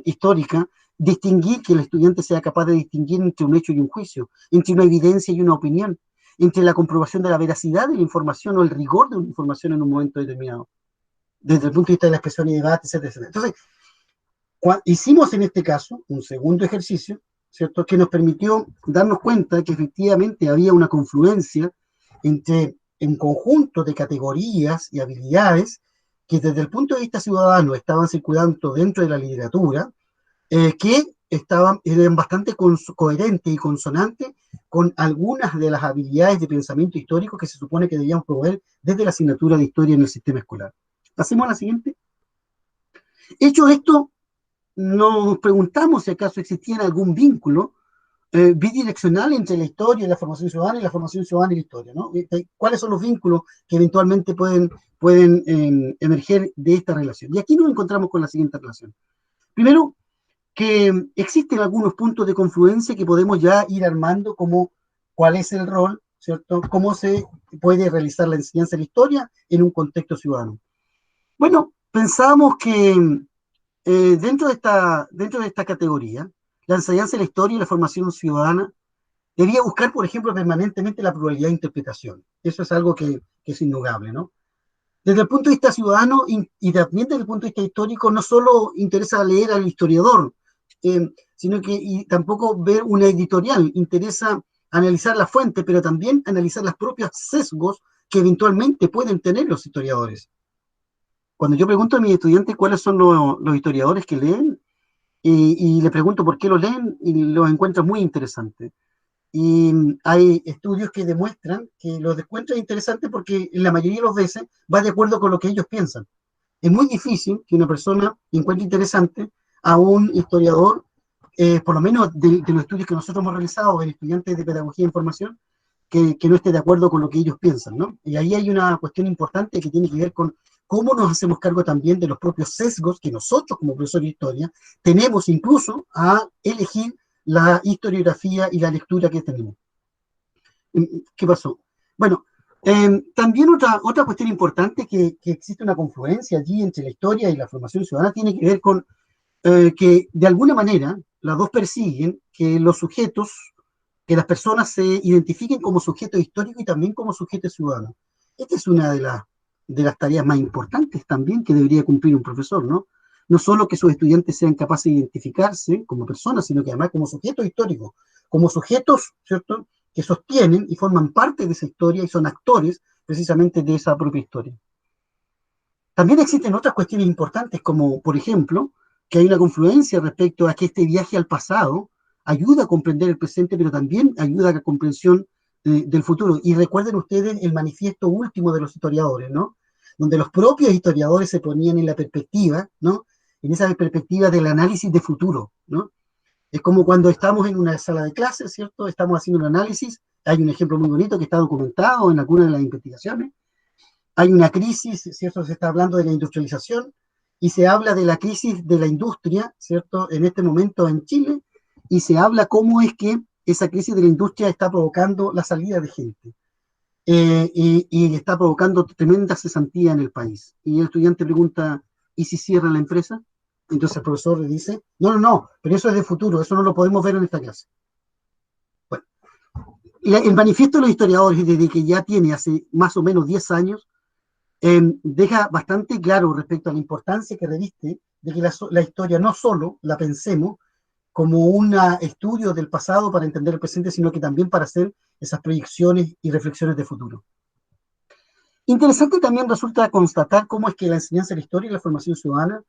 histórica, distinguir, que el estudiante sea capaz de distinguir entre un hecho y un juicio, entre una evidencia y una opinión, entre la comprobación de la veracidad de la información o el rigor de una información en un momento determinado, desde el punto de vista de la expresión y debate, etcétera, etcétera. Entonces, hicimos en este caso un segundo ejercicio, ¿cierto?, que nos permitió darnos cuenta que efectivamente había una confluencia entre un conjunto de categorías y habilidades que desde el punto de vista ciudadano estaban circulando dentro de la literatura, que eran bastante coherentes y consonantes con algunas de las habilidades de pensamiento histórico que se supone que debíamos promover desde la asignatura de historia en el sistema escolar. Pasemos a la siguiente. Hecho esto, nos preguntamos si acaso existía algún vínculo bidireccional entre la historia y la formación ciudadana y la formación ciudadana y la historia, ¿no? ¿Cuáles son los vínculos que eventualmente pueden emerger de esta relación? Y aquí nos encontramos con la siguiente relación. Primero, que existen algunos puntos de confluencia que podemos ya ir armando, como cuál es el rol, ¿cierto? Cómo se puede realizar la enseñanza de la historia en un contexto ciudadano. Bueno, pensamos que dentro de esta categoría, la enseñanza de la historia y la formación ciudadana debía buscar, por ejemplo, permanentemente la pluralidad de interpretación. Eso es algo que es innegable, ¿no? Desde el punto de vista ciudadano y también desde el punto de vista histórico, no solo interesa leer al historiador, sino que tampoco ver una editorial, interesa analizar la fuente, pero también analizar las propias sesgos que eventualmente pueden tener los historiadores. Cuando yo pregunto a mis estudiantes cuáles son los historiadores que leen, y le pregunto por qué lo leen, y los encuentro muy interesantes. Y hay estudios que demuestran que los encuentran interesantes porque en la mayoría de las veces va de acuerdo con lo que ellos piensan. Es muy difícil que una persona encuentre interesante a un historiador, por lo menos de los estudios que nosotros hemos realizado en estudiantes de pedagogía e información, que no esté de acuerdo con lo que ellos piensan, ¿no? Y ahí hay una cuestión importante que tiene que ver con cómo nos hacemos cargo también de los propios sesgos que nosotros como profesores de historia tenemos incluso a elegir la historiografía y la lectura que tenemos. ¿Qué pasó? Bueno, también otra cuestión importante que existe una confluencia allí entre la historia y la formación ciudadana tiene que ver con que de alguna manera las dos persiguen que los sujetos, que las personas se identifiquen como sujetos históricos y también como sujetos ciudadanos. Esta es una de las tareas más importantes también que debería cumplir un profesor, ¿no? No solo que sus estudiantes sean capaces de identificarse como personas, sino que además como sujetos históricos, como sujetos, ¿cierto?, que sostienen y forman parte de esa historia y son actores precisamente de esa propia historia. También existen otras cuestiones importantes, como por ejemplo, que hay una confluencia respecto a que este viaje al pasado ayuda a comprender el presente, pero también ayuda a la comprensión del futuro. Y recuerden ustedes el manifiesto último de los historiadores, ¿no? Donde los propios historiadores se ponían en la perspectiva, ¿no? En esa perspectiva del análisis de futuro, ¿no? Es como cuando estamos en una sala de clases, ¿cierto? Estamos haciendo un análisis. Hay un ejemplo muy bonito que está documentado en algunas de las investigaciones. Hay una crisis, ¿cierto? Se está hablando de la industrialización y se habla de la crisis de la industria, ¿cierto? En este momento en Chile, y se habla cómo es que esa crisis de la industria está provocando la salida de gente y está provocando tremenda cesantía en el país. Y el estudiante pregunta, ¿y si cierra la empresa? Entonces el profesor le dice, no, no, no, pero eso es de futuro, eso no lo podemos ver en esta clase. Bueno, el manifiesto de los historiadores, desde que ya tiene hace más o menos 10 años, deja bastante claro respecto a la importancia que reviste de que la historia no solo la pensemos como un estudio del pasado para entender el presente, sino que también para hacer esas proyecciones y reflexiones de futuro. Interesante también resulta constatar cómo es que la enseñanza de la historia y la formación ciudadana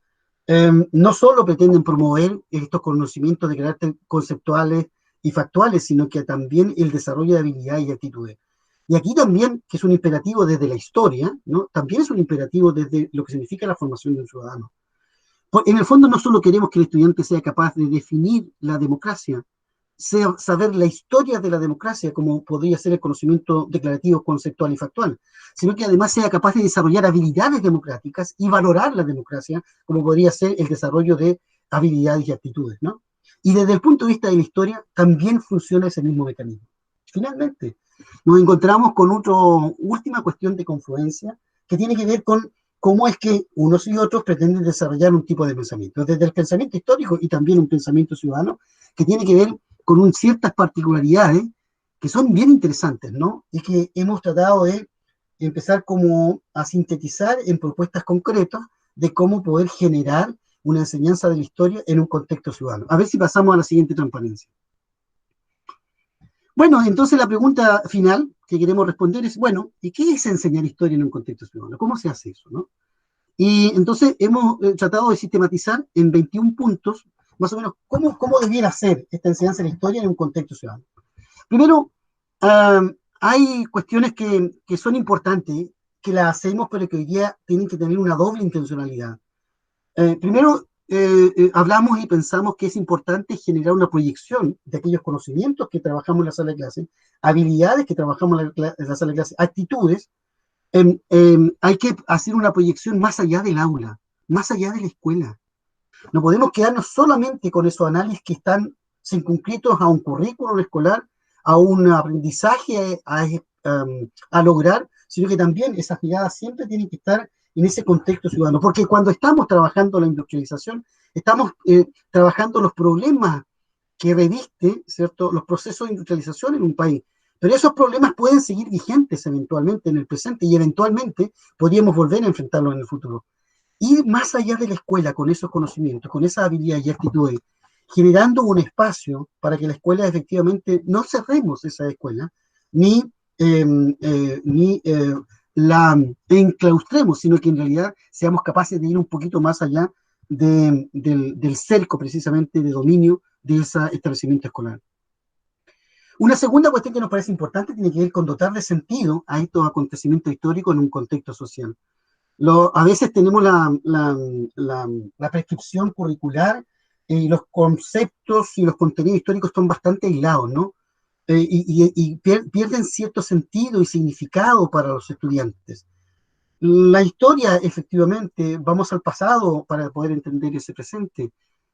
no solo pretenden promover estos conocimientos de carácter conceptuales y factuales, sino que también el desarrollo de habilidades y actitudes. Y aquí también, que es un imperativo desde la historia, ¿no? También es un imperativo desde lo que significa la formación de un ciudadano. En el fondo no solo queremos que el estudiante sea capaz de definir la democracia, saber la historia de la democracia, como podría ser el conocimiento declarativo, conceptual y factual, sino que además sea capaz de desarrollar habilidades democráticas y valorar la democracia, como podría ser el desarrollo de habilidades y actitudes, ¿no? Y desde el punto de vista de la historia, también funciona ese mismo mecanismo. Finalmente, nos encontramos con otra última cuestión de confluencia que tiene que ver con cómo es que unos y otros pretenden desarrollar un tipo de pensamiento, desde el pensamiento histórico y también un pensamiento ciudadano, que tiene que ver con ciertas particularidades que son bien interesantes, ¿no? Y que hemos tratado de empezar como a sintetizar en propuestas concretas de cómo poder generar una enseñanza de la historia en un contexto ciudadano. A ver si pasamos a la siguiente transparencia. Bueno, entonces la pregunta final que queremos responder es, bueno, ¿y qué es enseñar historia en un contexto ciudadano? ¿Cómo se hace eso, no? Y entonces hemos tratado de sistematizar en 21 puntos, más o menos, cómo debiera ser esta enseñanza de la historia en un contexto ciudadano. Primero, hay cuestiones que son importantes, que las hacemos, pero que hoy día tienen que tener una doble intencionalidad. Primero, hablamos y pensamos que es importante generar una proyección de aquellos conocimientos que trabajamos en la sala de clase, habilidades que trabajamos en la sala de clase, actitudes. Hay que hacer una proyección más allá del aula, más allá de la escuela. No podemos quedarnos solamente con esos análisis que están circunscritos a un currículum escolar, a un aprendizaje a lograr, sino que también esas miradas siempre tienen que estar en ese contexto ciudadano, porque cuando estamos trabajando la industrialización, estamos trabajando los problemas que reviste, ¿cierto?, los procesos de industrialización en un país. Pero esos problemas pueden seguir vigentes eventualmente en el presente y eventualmente podríamos volver a enfrentarlos en el futuro. Ir más allá de la escuela con esos conocimientos, con esas habilidades y actitudes, generando un espacio para que la escuela efectivamente no cerremos esa escuela, ni, ni la enclaustremos, sino que en realidad seamos capaces de ir un poquito más allá del cerco precisamente de dominio de ese establecimiento escolar. Una segunda cuestión que nos parece importante tiene que ver con dotar de sentido a estos acontecimientos históricos en un contexto social. A veces tenemos la prescripción curricular y los conceptos y los contenidos históricos son bastante aislados, ¿no? Y pierden cierto sentido y significado para los estudiantes. La historia, efectivamente, vamos al pasado para poder entender ese presente,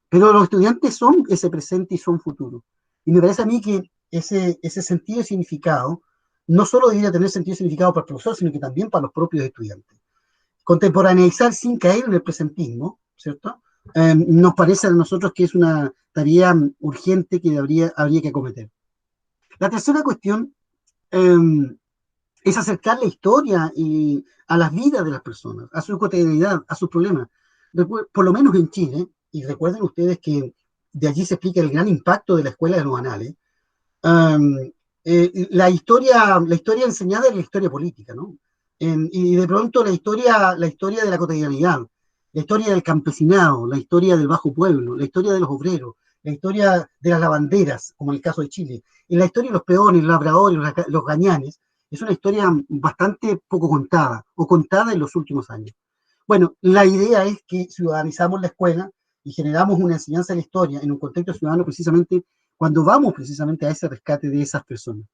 pero los estudiantes son ese presente y son futuro. Y me parece a mí que ese sentido y significado no solo debería tener sentido y significado para el profesor, sino que también para los propios estudiantes. Contemporaneizar sin caer en el presentismo, ¿cierto? Nos parece a nosotros que es una tarea urgente que habría que acometer. La tercera cuestión es acercar la historia a las vidas de las personas, a su cotidianidad, a sus problemas. Por lo menos en Chile, y recuerden ustedes que de allí se explica el gran impacto de la escuela de los anales, la historia enseñada es la historia política, ¿no? Y de pronto la historia de la cotidianidad, la historia del campesinado, la historia del bajo pueblo, la historia de los obreros, la historia de las lavanderas, como en el caso de Chile, y la historia de los peones, los labradores, los gañanes, es una historia bastante poco contada, o contada en los últimos años. Bueno, la idea es que ciudadanizamos la escuela y generamos una enseñanza de la historia en un contexto ciudadano precisamente cuando vamos precisamente a ese rescate de esas personas.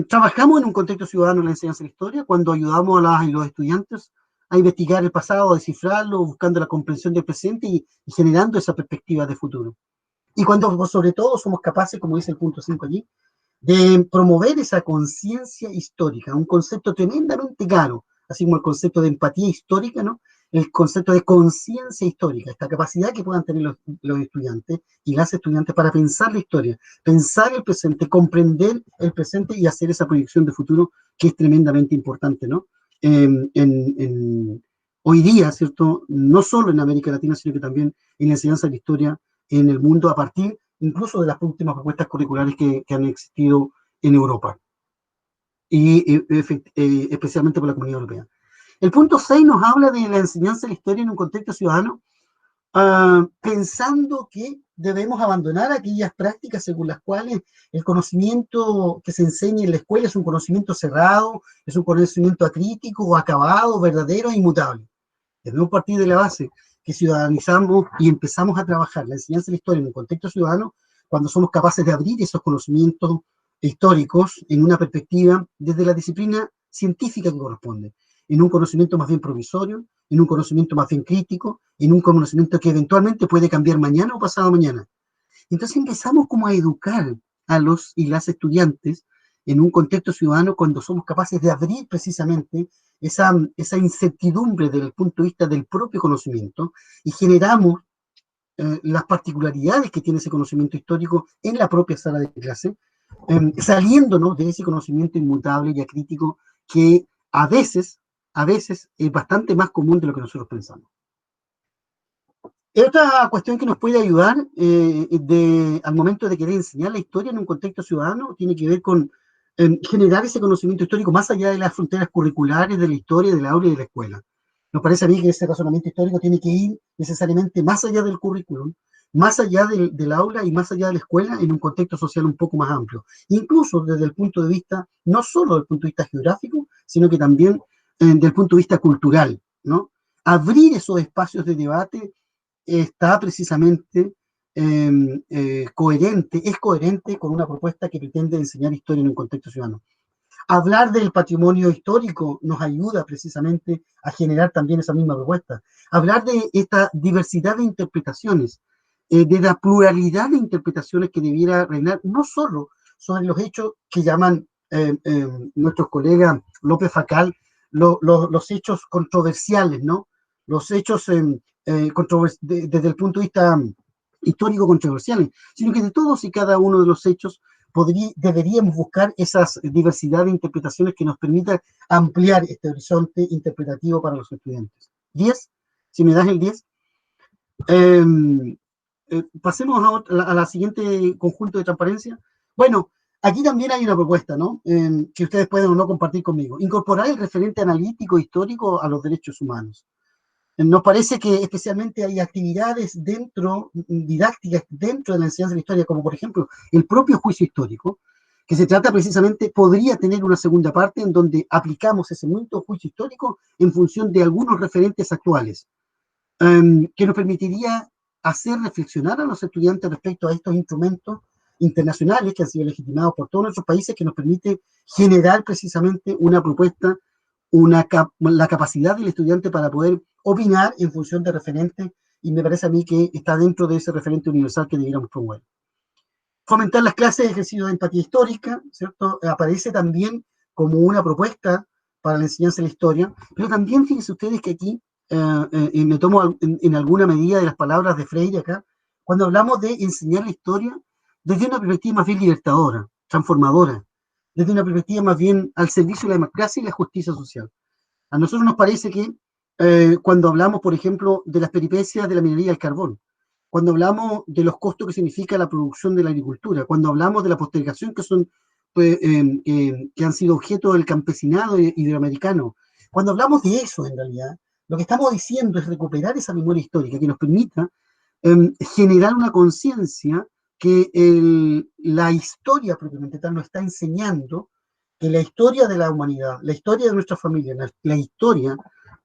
Trabajamos en un contexto ciudadano en la enseñanza de la historia cuando ayudamos a los estudiantes a investigar el pasado, a descifrarlo, buscando la comprensión del presente y generando esa perspectiva de futuro. Y cuando sobre todo somos capaces, como dice el punto 5 allí, de promover esa conciencia histórica, un concepto tremendamente caro, así como el concepto de empatía histórica, ¿no? El concepto de conciencia histórica, esta capacidad que puedan tener los estudiantes y las estudiantes para pensar la historia, pensar el presente, comprender el presente y hacer esa proyección de futuro que es tremendamente importante, ¿no? Hoy día, ¿cierto? No solo en América Latina, sino que también en la enseñanza de la historia en el mundo a partir incluso de las últimas propuestas curriculares que han existido en Europa y especialmente por la Comunidad Europea. El punto 6 nos habla de la enseñanza de la historia en un contexto ciudadano, pensando que debemos abandonar aquellas prácticas según las cuales el conocimiento que se enseña en la escuela es un conocimiento cerrado, es un conocimiento acrítico, acabado, verdadero e inmutable. Debemos partir de la base que ciudadanizamos y empezamos a trabajar la enseñanza de la historia en un contexto ciudadano cuando somos capaces de abrir esos conocimientos históricos en una perspectiva desde la disciplina científica que corresponde, en un conocimiento más bien provisorio, en un conocimiento más bien crítico, en un conocimiento que eventualmente puede cambiar mañana o pasado mañana. Entonces empezamos como a educar a los y las estudiantes en un contexto ciudadano cuando somos capaces de abrir precisamente esa incertidumbre desde el punto de vista del propio conocimiento y generamos las particularidades que tiene ese conocimiento histórico en la propia sala de clase, saliéndonos de ese conocimiento inmutable y acrítico que a veces es bastante más común de lo que nosotros pensamos. Otra cuestión que nos puede ayudar al momento de querer enseñar la historia en un contexto ciudadano tiene que ver con generar ese conocimiento histórico más allá de las fronteras curriculares de la historia, del aula y de la escuela. Nos parece a mí que ese razonamiento histórico tiene que ir necesariamente más allá del currículum, más allá del aula y más allá de la escuela en un contexto social un poco más amplio. Incluso desde el punto de vista, no solo desde el punto de vista geográfico, sino que también desde el punto de vista cultural, ¿no? Abrir esos espacios de debate está precisamente es coherente con una propuesta que pretende enseñar historia en un contexto ciudadano. Hablar del patrimonio histórico nos ayuda precisamente a generar también esa misma propuesta. Hablar de esta diversidad de interpretaciones, de la pluralidad de interpretaciones que debiera reinar, no solo sobre los hechos que llaman nuestros colegas López Facal los hechos controversiales, ¿no? Los hechos desde el punto de vista histórico controversiales, sino que de todos y cada uno de los hechos deberíamos buscar esas diversidad de interpretaciones que nos permita ampliar este horizonte interpretativo para los estudiantes. 10, si me das el 10. Pasemos a la siguiente conjunto de transparencia. Bueno, aquí también hay una propuesta, ¿no? Que ustedes pueden o no compartir conmigo. Incorporar el referente analítico histórico a los derechos humanos. Nos parece que especialmente hay actividades didácticas dentro de la enseñanza de la historia, como por ejemplo el propio juicio histórico, que se trata precisamente, podría tener una segunda parte en donde aplicamos ese mismo juicio histórico en función de algunos referentes actuales, que nos permitiría hacer reflexionar a los estudiantes respecto a estos instrumentos internacionales que han sido legitimados por todos nuestros países, que nos permite generar precisamente una propuesta, la capacidad del estudiante para poder opinar en función de referentes, y me parece a mí que está dentro de ese referente universal que debiéramos promover. Fomentar las clases de ejercicio de empatía histórica, ¿cierto? Aparece también como una propuesta para la enseñanza de la historia, pero también fíjense ustedes que aquí me tomo en alguna medida de las palabras de Freire acá, cuando hablamos de enseñar la historia desde una perspectiva más bien libertadora, transformadora, desde una perspectiva más bien al servicio de la democracia y la justicia social. A nosotros nos parece que cuando hablamos, por ejemplo, de las peripecias de la minería del carbón, cuando hablamos de los costos que significa la producción de la agricultura, cuando hablamos de la postergación que son pues, que han sido objeto del campesinado iberoamericano, cuando hablamos de eso en realidad, lo que estamos diciendo es recuperar esa memoria histórica que nos permita generar una conciencia que la historia propiamente tal nos está enseñando que la historia de la humanidad, la historia de nuestra familia, la historia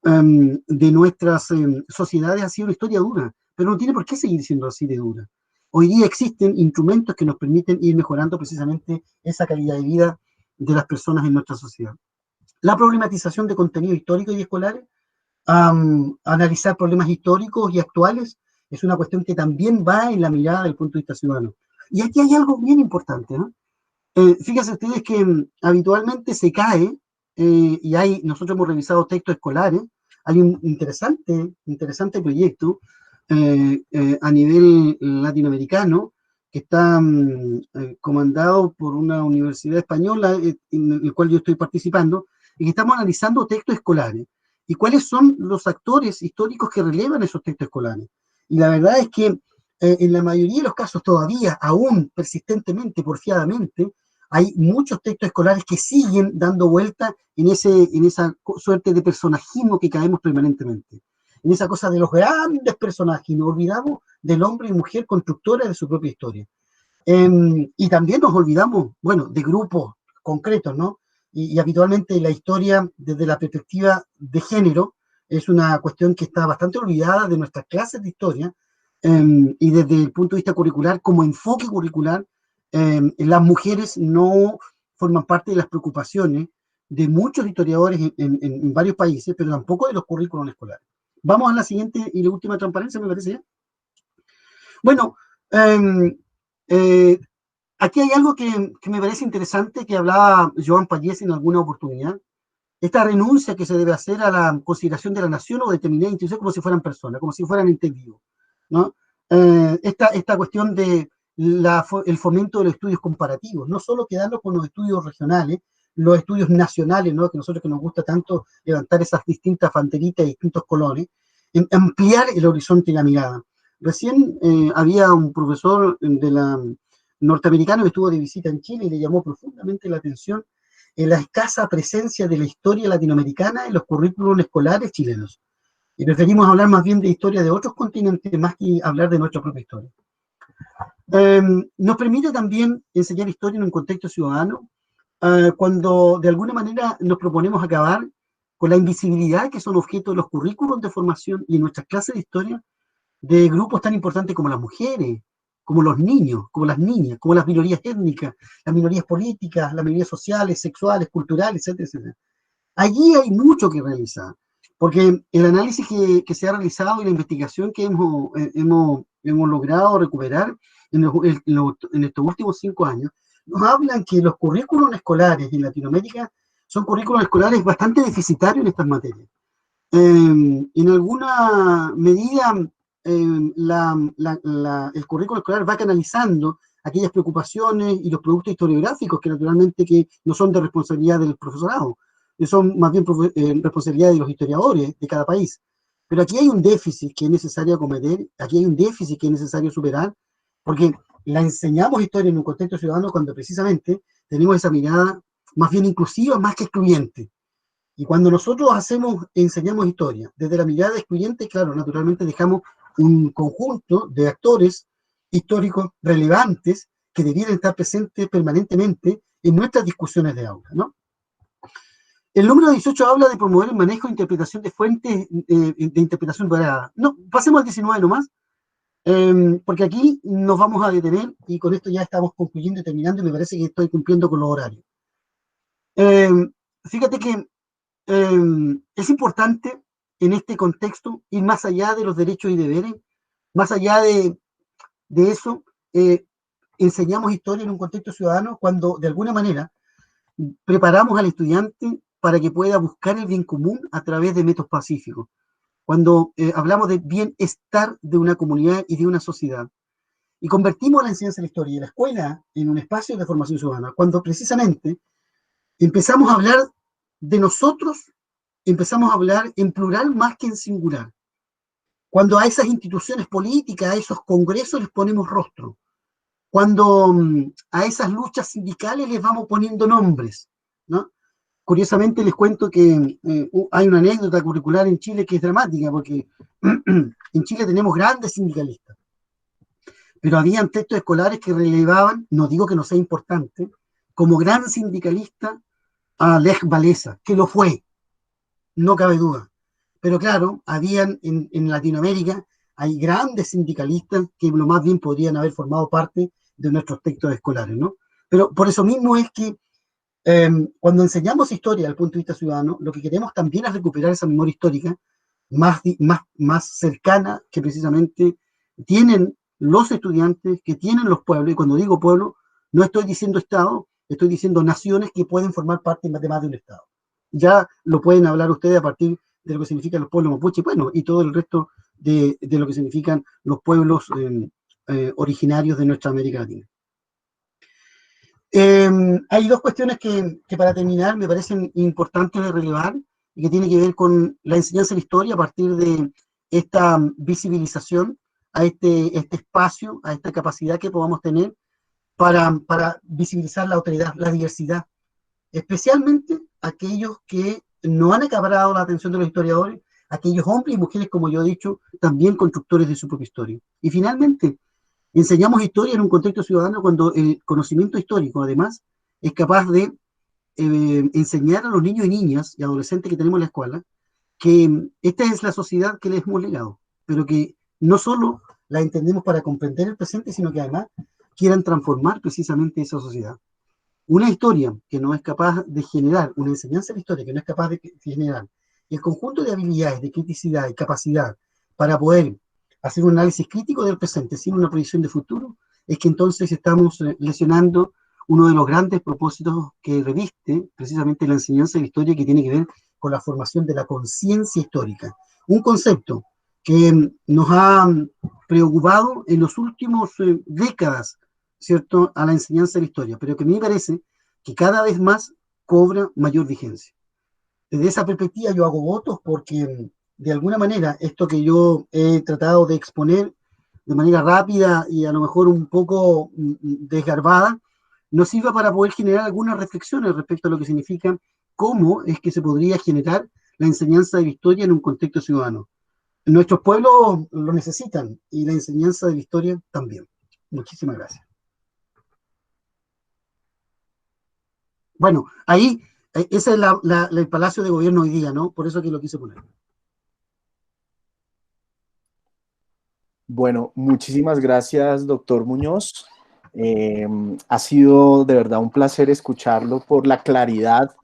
de nuestras sociedades ha sido una historia dura, pero no tiene por qué seguir siendo así de dura. Hoy día existen instrumentos que nos permiten ir mejorando precisamente esa calidad de vida de las personas en nuestra sociedad. La problematización de contenidos históricos y escolares, analizar problemas históricos y actuales, es una cuestión que también va en la mirada del punto de vista ciudadano. Y aquí hay algo bien importante, ¿no? Fíjense ustedes que habitualmente se cae, nosotros hemos revisado textos escolares, hay un interesante proyecto a nivel latinoamericano que está comandado por una universidad española en el cual yo estoy participando, y que estamos analizando textos escolares y cuáles son los actores históricos que relevan esos textos escolares. Y la verdad es que en la mayoría de los casos todavía, aún persistentemente, porfiadamente, hay muchos textos escolares que siguen dando vuelta en esa suerte de personajismo que caemos permanentemente, en esa cosa de los grandes personajes, y nos olvidamos del hombre y mujer constructora de su propia historia. Y también nos olvidamos, bueno, de grupos concretos, ¿no? Y habitualmente la historia desde la perspectiva de género es una cuestión que está bastante olvidada de nuestras clases de historia, y desde el punto de vista curricular, como enfoque curricular, las mujeres no forman parte de las preocupaciones de muchos historiadores en varios países, pero tampoco de los currículos escolares. Vamos a la siguiente y la última transparencia, me parece ya. Bueno, aquí hay algo que me parece interesante, que hablaba Joan Pallés en alguna oportunidad, esta renuncia que se debe hacer a la consideración de la nación o determinada institución como si fueran personas, como si fueran entes vivos, ¿no? Esta cuestión de el fomento de los estudios comparativos, no solo quedarnos con los estudios regionales, los estudios nacionales, ¿no? Que nosotros que nos gusta tanto levantar esas distintas banderitas y distintos colores, ampliar el horizonte y la mirada. Recién había un profesor de la norteamericano que estuvo de visita en Chile y le llamó profundamente la atención en la escasa presencia de la historia latinoamericana en los currículos escolares chilenos. Y preferimos hablar más bien de historia de otros continentes más que hablar de nuestra propia historia. Nos permite también enseñar historia en un contexto ciudadano, cuando de alguna manera nos proponemos acabar con la invisibilidad que son objeto de los currículos de formación y en nuestras clases de historia de grupos tan importantes como las mujeres, como los niños, como las niñas, como las minorías étnicas, las minorías políticas, las minorías sociales, sexuales, culturales, etcétera, etcétera. Allí hay mucho que realizar, porque el análisis que se ha realizado y la investigación que hemos logrado recuperar en estos últimos 5 años, nos hablan que los currículos escolares en Latinoamérica son currículos escolares bastante deficitarios en estas materias. En alguna medida, el currículo escolar va canalizando aquellas preocupaciones y los productos historiográficos que naturalmente que no son de responsabilidad del profesorado, que son más bien responsabilidad de los historiadores de cada país. Pero aquí hay un déficit que es necesario acometer, aquí hay un déficit que es necesario superar, porque la enseñamos historia en un contexto ciudadano cuando precisamente tenemos esa mirada más bien inclusiva, más que excluyente. Y cuando nosotros enseñamos historia desde la mirada excluyente, claro, naturalmente dejamos un conjunto de actores históricos relevantes que debieran estar presentes permanentemente en nuestras discusiones de aula, ¿no? El número 18 habla de promover el manejo e interpretación de fuentes de interpretación variada. No, pasemos al 19 nomás, porque aquí nos vamos a detener y con esto ya estamos concluyendo y terminando y me parece que estoy cumpliendo con los horarios. Fíjate que es importante en este contexto ir más allá de los derechos y deberes, más allá de eso, enseñamos historia en un contexto ciudadano cuando de alguna manera preparamos al estudiante para que pueda buscar el bien común a través de métodos pacíficos. Cuando hablamos de bienestar de una comunidad y de una sociedad. Y convertimos la enseñanza de la historia y la escuela en un espacio de formación ciudadana, cuando precisamente empezamos a hablar de nosotros, empezamos a hablar en plural más que en singular. Cuando a esas instituciones políticas, a esos congresos les ponemos rostro. Cuando a esas luchas sindicales les vamos poniendo nombres, ¿no? Curiosamente les cuento que hay una anécdota curricular en Chile que es dramática, porque en Chile tenemos grandes sindicalistas, pero habían textos escolares que relevaban, no digo que no sea importante, como gran sindicalista a Lech Walesa, que lo fue, no cabe duda. Pero claro, habían en Latinoamérica, hay grandes sindicalistas que lo más bien podrían haber formado parte de nuestros textos escolares, ¿no? Pero por eso mismo es que cuando enseñamos historia desde el punto de vista ciudadano, lo que queremos también es recuperar esa memoria histórica más cercana que precisamente tienen los estudiantes, que tienen los pueblos, y cuando digo pueblo, no estoy diciendo Estado, estoy diciendo naciones que pueden formar parte de más de un Estado. Ya lo pueden hablar ustedes a partir de lo que significan los pueblos mapuche, bueno, y todo el resto de lo que significan los pueblos originarios de nuestra América Latina. Hay dos cuestiones que para terminar me parecen importantes de relevar y que tiene que ver con la enseñanza de la historia a partir de esta visibilización a este espacio, a esta capacidad que podamos tener para visibilizar la autoridad, la diversidad, especialmente aquellos que no han acaparado la atención de los historiadores, aquellos hombres y mujeres, como yo he dicho, también constructores de su propia historia. Y finalmente, enseñamos historia en un contexto ciudadano cuando el conocimiento histórico, además, es capaz de enseñar a los niños y niñas y adolescentes que tenemos en la escuela que esta es la sociedad que les hemos legado, pero que no solo la entendemos para comprender el presente, sino que además quieran transformar precisamente esa sociedad. Una historia que no es capaz de generar, una enseñanza de la historia que no es capaz de generar el conjunto de habilidades, de criticidad y capacidad para poder hacer un análisis crítico del presente sin una proyección de futuro, es que entonces estamos lesionando uno de los grandes propósitos que reviste precisamente la enseñanza de la historia, que tiene que ver con la formación de la conciencia histórica. Un concepto que nos ha preocupado en los últimos décadas, ¿cierto?, a la enseñanza de la historia, pero que a mí me parece que cada vez más cobra mayor vigencia. Desde esa perspectiva yo hago votos porque de alguna manera esto que yo he tratado de exponer de manera rápida y a lo mejor un poco desgarbada, nos sirva para poder generar algunas reflexiones respecto a lo que significa cómo es que se podría generar la enseñanza de la historia en un contexto ciudadano. Nuestros pueblos lo necesitan y la enseñanza de la historia también. Muchísimas gracias. Bueno, ahí, ese es el Palacio de Gobierno hoy día, ¿no? Por eso que lo quise poner. Bueno, muchísimas gracias, doctor Muñoz. Ha sido de verdad un placer escucharlo por la claridad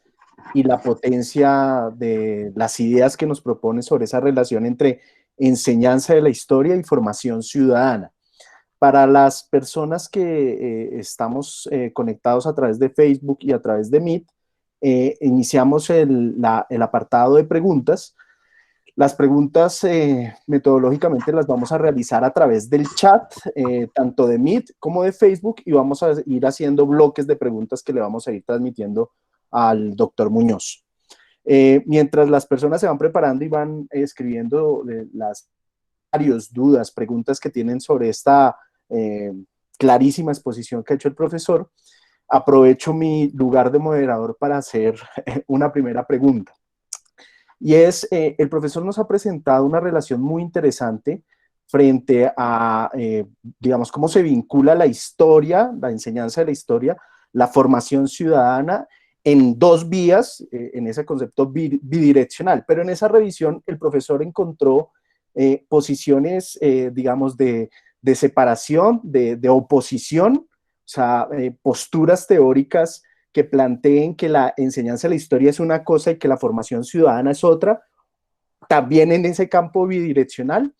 y la potencia de las ideas que nos propone sobre esa relación entre enseñanza de la historia y formación ciudadana. Para las personas que estamos conectados a través de Facebook y a través de Meet, iniciamos el apartado de preguntas. Las preguntas metodológicamente las vamos a realizar a través del chat, tanto de Meet como de Facebook, y vamos a ir haciendo bloques de preguntas que le vamos a ir transmitiendo al doctor Muñoz. Mientras las personas se van preparando y van escribiendo las varias dudas, preguntas que tienen sobre esta clarísima exposición que ha hecho el profesor, aprovecho mi lugar de moderador para hacer una primera pregunta. Y es, el profesor nos ha presentado una relación muy interesante frente a, digamos, cómo se vincula la historia, la enseñanza de la historia, la formación ciudadana en dos vías, en ese concepto bidireccional. Pero en esa revisión el profesor encontró posiciones, digamos, de separación, de oposición, o sea, posturas teóricas que planteen que la enseñanza de la historia es una cosa y que la formación ciudadana es otra, también en ese campo bidireccional.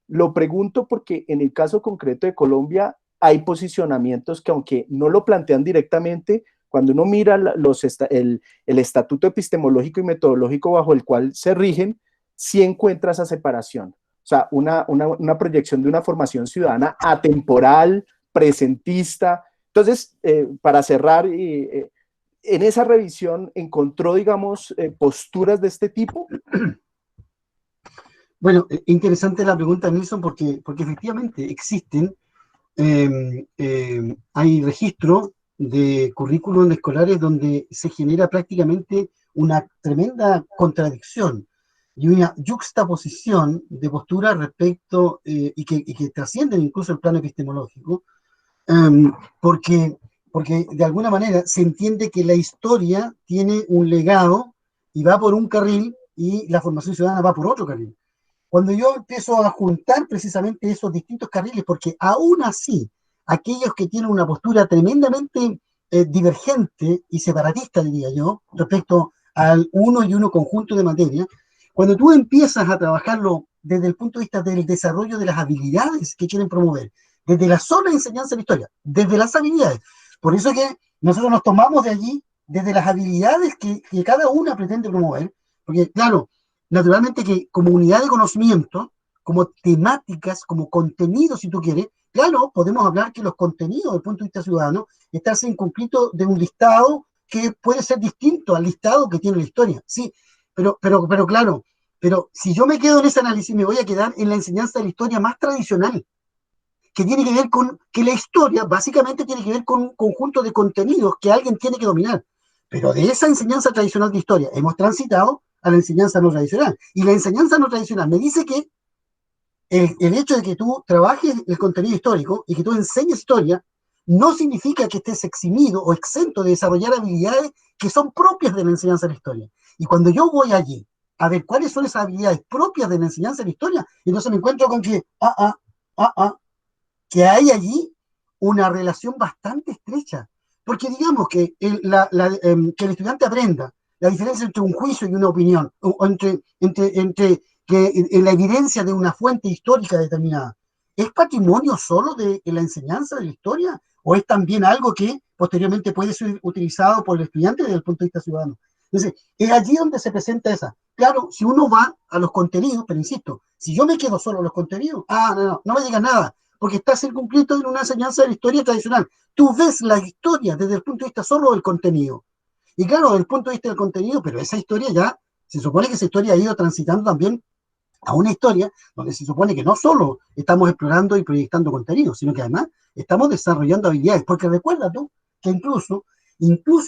Lo pregunto porque en el caso concreto de Colombia hay posicionamientos que aunque no lo plantean directamente, cuando uno mira el estatuto epistemológico y metodológico bajo el cual se rigen, sí encuentra esa separación. O sea, una proyección de una formación ciudadana atemporal, presentista. Entonces, para cerrar, en esa revisión encontró, digamos, posturas de este tipo. Bueno, interesante la pregunta, Nilsson, porque efectivamente existen, hay registro de currículum escolares donde se genera prácticamente una tremenda contradicción y una yuxtaposición de posturas respecto, y que trascienden incluso el plano epistemológico, um, porque, porque de alguna manera se entiende que la historia tiene un legado y va por un carril y la formación ciudadana va por otro carril. Cuando yo empiezo a juntar precisamente esos distintos carriles, porque aún así, aquellos que tienen una postura tremendamente divergente y separatista, diría yo, respecto al uno y uno conjunto de materia, cuando tú empiezas a trabajarlo desde el punto de vista del desarrollo de las habilidades que quieren promover, desde la sola enseñanza de la historia, desde las habilidades. Por eso es que nosotros nos tomamos de allí, desde las habilidades que cada una pretende promover, porque claro, naturalmente que como unidad de conocimiento, como temáticas, como contenidos, si tú quieres, claro, podemos hablar que los contenidos desde el punto de vista ciudadano están en conflicto de un listado que puede ser distinto al listado que tiene la historia, sí, pero claro, pero si yo me quedo en ese análisis, me voy a quedar en la enseñanza de la historia más tradicional, que tiene que ver con que la historia básicamente tiene que ver con un conjunto de contenidos que alguien tiene que dominar. Pero de esa enseñanza tradicional de historia hemos transitado a la enseñanza no tradicional. Y la enseñanza no tradicional me dice que el hecho de que tú trabajes el contenido histórico y que tú enseñes historia no significa que estés eximido o exento de desarrollar habilidades que son propias de la enseñanza de la historia. Y cuando yo voy allí a ver cuáles son esas habilidades propias de la enseñanza de la historia, entonces me encuentro con que hay allí una relación bastante estrecha. Porque digamos que que el estudiante aprenda la diferencia entre un juicio y una opinión, o entre la evidencia de una fuente histórica determinada, ¿es patrimonio solo de la enseñanza de la historia? ¿O es también algo que posteriormente puede ser utilizado por el estudiante desde el punto de vista ciudadano? Entonces, es allí donde se presenta esa. Claro, si uno va a los contenidos, pero insisto, si yo me quedo solo en los contenidos, no me diga nada, porque está circunscrito en una enseñanza de la historia tradicional. Tú ves la historia desde el punto de vista solo del contenido. Y claro, desde el punto de vista del contenido, pero esa historia ya, se supone que esa historia ha ido transitando también a una historia donde se supone que no solo estamos explorando y proyectando contenido, sino que además estamos desarrollando habilidades. Porque recuerda tú que incluso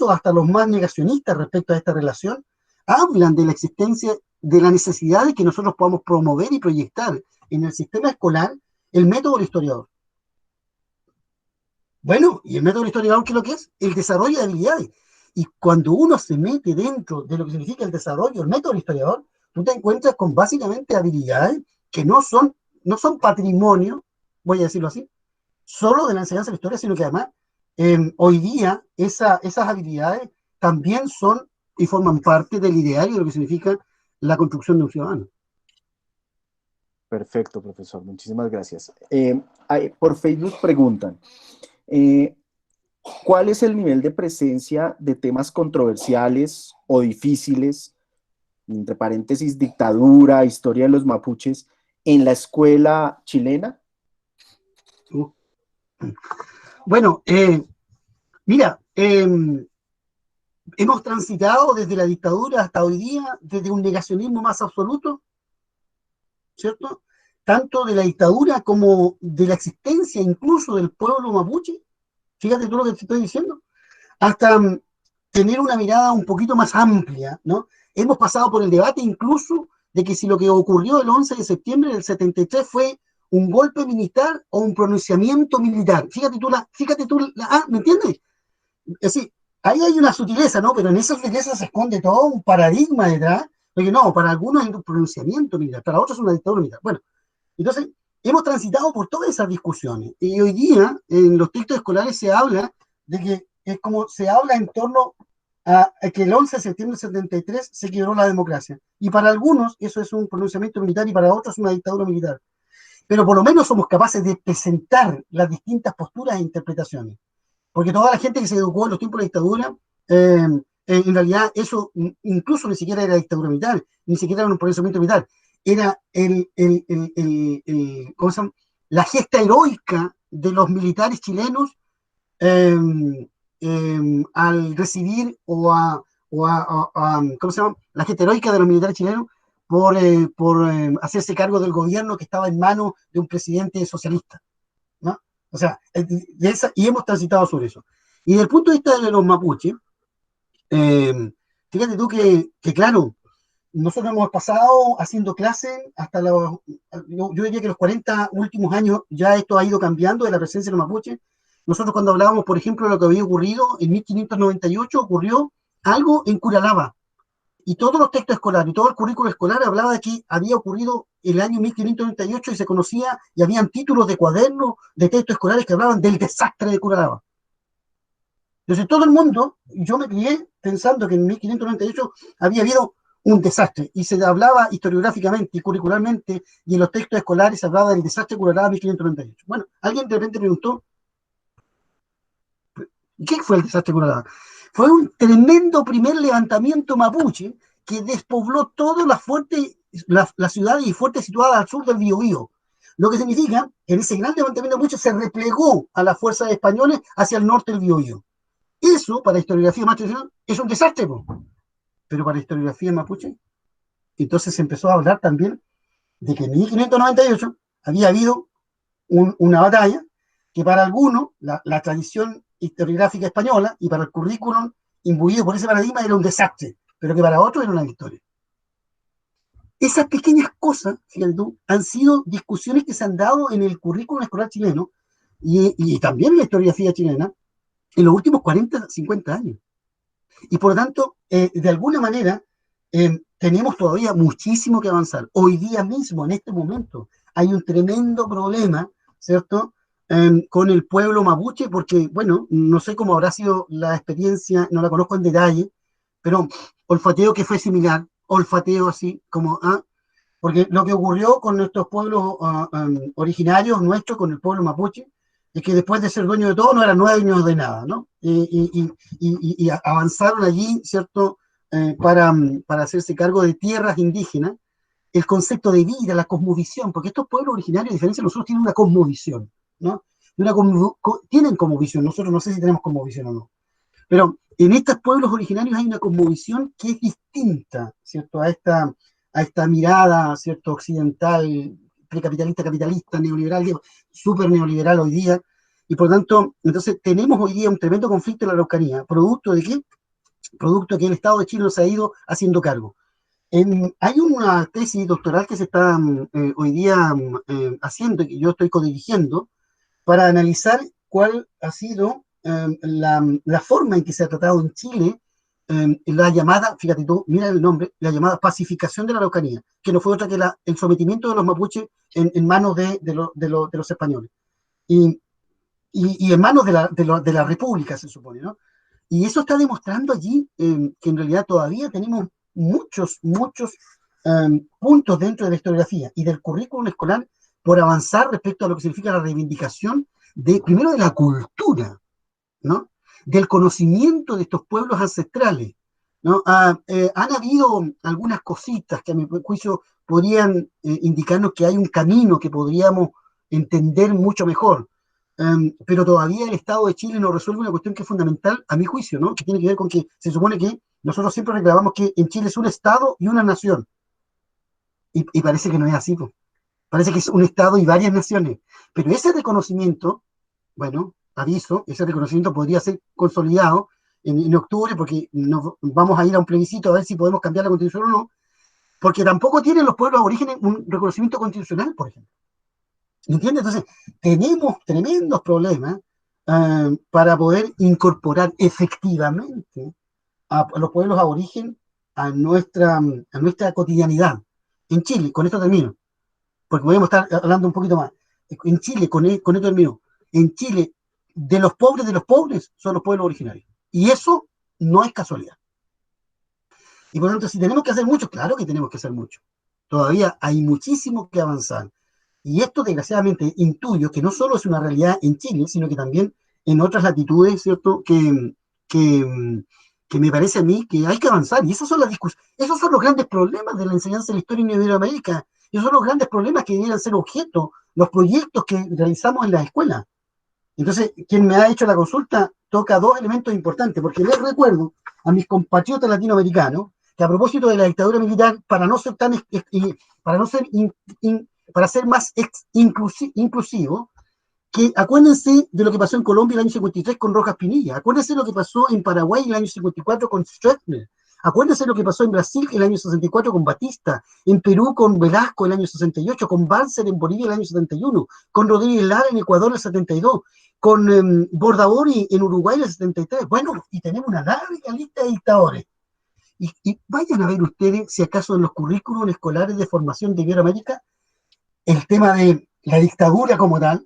hasta los más negacionistas respecto a esta relación, hablan de la existencia, de la necesidad de que nosotros podamos promover y proyectar en el sistema escolar el método del historiador. Bueno, y el método del historiador, ¿qué es lo que es? El desarrollo de habilidades. Y cuando uno se mete dentro de lo que significa el desarrollo del método del historiador, tú te encuentras con básicamente habilidades que no son patrimonio, voy a decirlo así, solo de la enseñanza de la historia, sino que además hoy día esas habilidades también son y forman parte del ideario de lo que significa la construcción de un ciudadano. Perfecto, profesor. Muchísimas gracias. Por Facebook preguntan, eh, ¿cuál es el nivel de presencia de temas controversiales o difíciles, entre paréntesis, dictadura, historia de los mapuches, en la escuela chilena? Bueno, mira, hemos transitado desde la dictadura hasta hoy día, desde un negacionismo más absoluto, ¿cierto? Tanto de la dictadura como de la existencia incluso del pueblo mapuche, fíjate tú lo que te estoy diciendo, hasta tener una mirada un poquito más amplia, ¿no? Hemos pasado por el debate incluso de que si lo que ocurrió el 11 de septiembre del 73 fue un golpe militar o un pronunciamiento militar. ¿Me entiendes? Es decir, ahí hay una sutileza, ¿no? Pero en esa sutileza se esconde todo un paradigma detrás, porque no, para algunos es un pronunciamiento militar, para otros es una dictadura militar. Bueno, entonces hemos transitado por todas esas discusiones y hoy día en los textos escolares se habla de que es como se habla en torno a que el 11 de septiembre del 73 se quebró la democracia. Y para algunos eso es un pronunciamiento militar y para otros una dictadura militar. pero por lo menos somos capaces de presentar las distintas posturas e interpretaciones. Porque toda la gente que se educó en los tiempos de la dictadura, eh, en realidad eso incluso ni siquiera era dictadura militar, ni siquiera era un procesamiento militar, era ¿cómo se llama? La gesta heroica de los militares chilenos eh, al recibir ¿cómo se llama? La gesta heroica de los militares chilenos por hacerse cargo del gobierno que estaba en manos de un presidente socialista, ¿no? O sea, y hemos transitado sobre eso. Y desde el punto de vista de los mapuches, fíjate tú que, claro, nosotros hemos pasado haciendo clases hasta yo diría que los 40 últimos años ya esto ha ido cambiando de la presencia de los mapuches. Nosotros cuando hablábamos, por ejemplo, de lo que había ocurrido en 1598, ocurrió algo en Curalaba. Y todos los textos escolares y todo el currículo escolar hablaba de que había ocurrido el año 1598 y se conocía y habían títulos de cuadernos, de textos escolares que hablaban del desastre de Curalaba. Entonces todo el mundo, yo me crié pensando que en 1598 había habido un desastre y se hablaba historiográficamente y curricularmente y en los textos escolares se hablaba del desastre de Curalaba en 1598. Bueno, alguien de repente preguntó, ¿qué fue el desastre de Curalaba? Fue un tremendo primer levantamiento mapuche que despobló todas las ciudades y fuertes situadas al sur del Biobío. Lo que significa que en ese gran levantamiento mapuche se replegó a las fuerzas españolas hacia el norte del Biobío. Eso, para la historiografía más tradicional, es un desastre, po. Pero para la historiografía mapuche, entonces se empezó a hablar también de que en 1598 había habido una batalla que para algunos, la tradición historiográfica española y para el currículum imbuido por ese paradigma era un desastre, pero que para otros era una victoria. Esas pequeñas cosas, fíjate tú, han sido discusiones que se han dado en el currículum escolar chileno y también en la historiografía chilena en los últimos 40, 50 años. Y por lo tanto, de alguna manera, tenemos todavía muchísimo que avanzar. Hoy día mismo, en este momento, hay un tremendo problema, ¿cierto? Con el pueblo mapuche, porque, bueno, no sé cómo habrá sido la experiencia, no la conozco en detalle, pero olfateo que fue similar, olfateo así, como, porque lo que ocurrió con nuestros pueblos originarios, nuestros, con el pueblo mapuche, es que después de ser dueños de todo, no eran dueños de nada, ¿no? Y avanzaron allí, ¿cierto? Para hacerse cargo de tierras indígenas, el concepto de vida, la cosmovisión, porque estos pueblos originarios, a diferencia de nosotros, tienen una cosmovisión, ¿no? Tienen cosmovisión, nosotros no sé si tenemos cosmovisión o no, pero en estos pueblos originarios hay una cosmovisión que es distinta, ¿cierto? A esta mirada, ¿cierto? Occidental, precapitalista, capitalista, neoliberal, súper neoliberal hoy día. Y por lo tanto, entonces tenemos hoy día un tremendo conflicto en la Araucanía. ¿Producto de qué? Producto de que el Estado de Chile no se ha ido haciendo cargo. Hay una tesis doctoral que se está hoy día haciendo y que yo estoy codirigiendo para analizar cuál ha sido la forma en que se ha tratado en Chile la llamada, fíjate tú, mira el nombre, la llamada pacificación de la Araucanía, que no fue otra que el sometimiento de los mapuches en manos de los españoles. Y, y en manos de la República, se supone, ¿no? Y eso está demostrando allí que en realidad todavía tenemos muchos puntos dentro de la historiografía y del currículum escolar por avanzar respecto a lo que significa la reivindicación primero de la cultura, ¿no? Del conocimiento de estos pueblos ancestrales, ¿no? Han habido algunas cositas que a mi juicio podrían indicarnos que hay un camino que podríamos entender mucho mejor. Pero todavía el Estado de Chile no resuelve una cuestión que es fundamental, a mi juicio, ¿no? Que tiene que ver con que se supone que nosotros siempre reclamamos que en Chile es un Estado y una nación, y parece que no es así, pues. Parece que es un Estado y varias naciones, pero ese reconocimiento, bueno, aviso, ese reconocimiento podría ser consolidado en octubre, porque vamos a ir a un plebiscito a ver si podemos cambiar la constitución o no, porque tampoco tienen los pueblos aborígenes un reconocimiento constitucional, por ejemplo. ¿Entiendes? Entonces, tenemos tremendos problemas para poder incorporar efectivamente a los pueblos aborígenes a nuestra cotidianidad. En Chile, con esto termino, porque podemos estar hablando un poquito más. En Chile, con esto termino, en Chile, de los pobres son los pueblos originarios. Y eso no es casualidad. Y por lo tanto, si tenemos que hacer mucho, claro que tenemos que hacer mucho. Todavía hay muchísimo que avanzar. Y esto, desgraciadamente, intuyo que no solo es una realidad en Chile, sino que también en otras latitudes, ¿cierto? Que, que me parece a mí que hay que avanzar. Y esas son las discusiones, esos son los grandes problemas de la enseñanza de la historia en Iberoamérica. Esos son los grandes problemas que deberían ser objeto, los proyectos que realizamos en las escuelas. Entonces, quien me ha hecho la consulta toca dos elementos importantes, porque les recuerdo a mis compatriotas latinoamericanos que a propósito de la dictadura militar, para no ser tan, para no ser, para ser más inclusivo, que acuérdense de lo que pasó en Colombia el año 53 con Rojas Pinilla, acuérdense de lo que pasó en Paraguay el año 54 con Stroessner, acuérdense de lo que pasó en Brasil el año 64 con Batista, en Perú con Velasco el año 68, con Banzer en Bolivia el año 71, con Rodríguez Lara en Ecuador el 72, con Bordavori en Uruguay el 73. Bueno, y tenemos una larga lista de dictadores. Y vayan a ver ustedes si acaso en los currículos escolares de formación de Iberoamérica el tema de la dictadura como tal,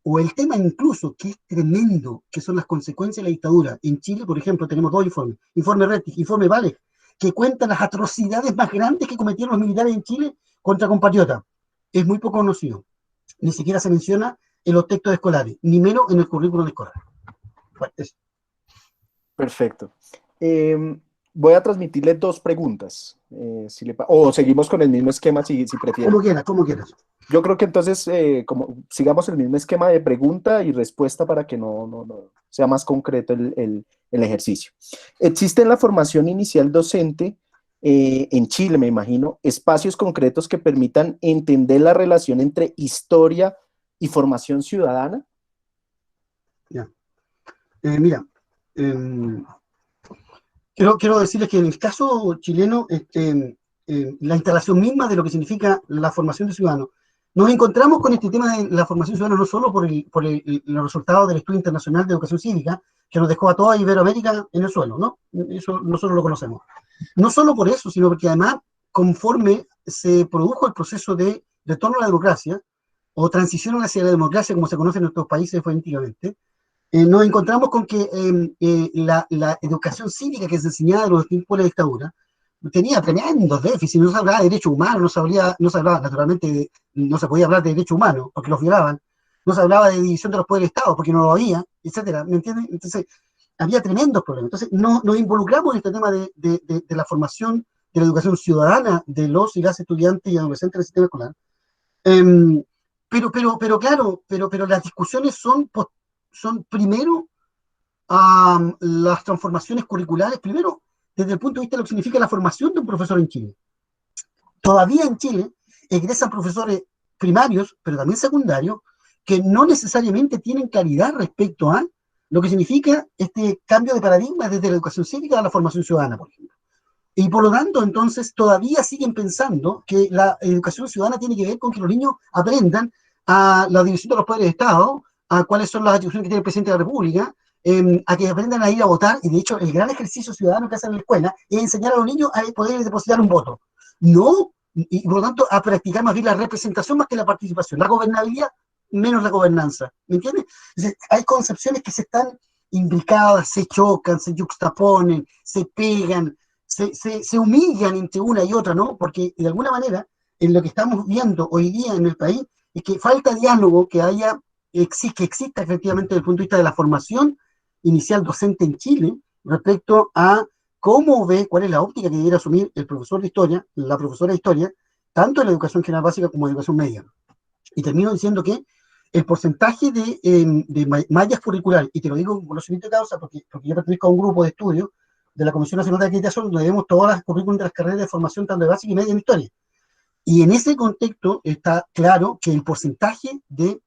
o el tema incluso, que es tremendo, que son las consecuencias de la dictadura. En Chile, por ejemplo, tenemos dos informes, informe Rettig, informe Vale, que cuentan las atrocidades más grandes que cometieron los militares en Chile contra compatriotas. Es muy poco conocido. Ni siquiera se menciona en los textos escolares, ni menos en el currículum escolar. Bueno, Perfecto. Voy a transmitirle dos preguntas, o seguimos con el mismo esquema si prefiere. como quieras, como quieras. Yo creo que entonces como sigamos el mismo esquema de pregunta y respuesta para que no sea más concreto el ejercicio. ¿Existe en la formación inicial docente en Chile, me imagino, espacios concretos que permitan entender la relación entre historia y formación ciudadana? Ya. Mira, quiero decirles que en el caso chileno, la instalación misma de lo que significa la formación de ciudadanos, nos encontramos con este tema de la formación ciudadana no solo por los resultados del Estudio Internacional de Educación Cívica, que nos dejó a toda Iberoamérica en el suelo, ¿no? Eso nosotros lo conocemos. No solo por eso, sino porque además, conforme se produjo el proceso de retorno a la democracia, o transición hacia la democracia, como se conoce en nuestros países políticamente, nos encontramos con que la educación cívica que se enseñaba en los tiempos de la dictadura tenía tremendos déficits, no se hablaba de derechos humanos, no se hablaba, naturalmente, no se podía hablar de derechos humanos porque los violaban, no se hablaba de división de los poderes del Estado porque no lo había, etcétera, ¿me entiendes? Entonces, había tremendos problemas. Entonces, nos involucramos en este tema de la formación, de la educación ciudadana de los y las estudiantes y adolescentes del sistema escolar. Um, pero las discusiones son primero las transformaciones curriculares, primero desde el punto de vista de lo que significa la formación de un profesor en Chile. Todavía en Chile egresan profesores primarios, pero también secundarios, que no necesariamente tienen claridad respecto a lo que significa este cambio de paradigma desde la educación cívica a la formación ciudadana, por ejemplo. Y por lo tanto, entonces, todavía siguen pensando que la educación ciudadana tiene que ver con que los niños aprendan a la división de los poderes de Estado, a cuáles son las atribuciones que tiene el presidente de la República, a que aprendan a ir a votar. Y de hecho, el gran ejercicio ciudadano que hacen en la escuela es enseñar a los niños a poder depositar un voto. No, y por lo tanto, a practicar más bien la representación más que la participación, la gobernabilidad menos la gobernanza. ¿Me entiendes? Entonces, hay concepciones que se están imbricadas, se chocan, se juxtaponen, se pegan, se humillan entre una y otra, ¿no? Porque de alguna manera, en lo que estamos viendo hoy día en el país, es que falta diálogo que exista efectivamente desde el punto de vista de la formación inicial docente en Chile respecto a cómo ve, cuál es la óptica que debiera asumir el profesor de historia, la profesora de historia, tanto en la educación general básica como en la educación media. Y termino diciendo que el porcentaje de mallas curriculares, y te lo digo con conocimiento de causa, porque yo pertenezco a un grupo de estudio de la Comisión Nacional de Acreditación, donde vemos todas las currículas de las carreras de formación, tanto de básica y media en historia. Y en ese contexto está claro que el porcentaje de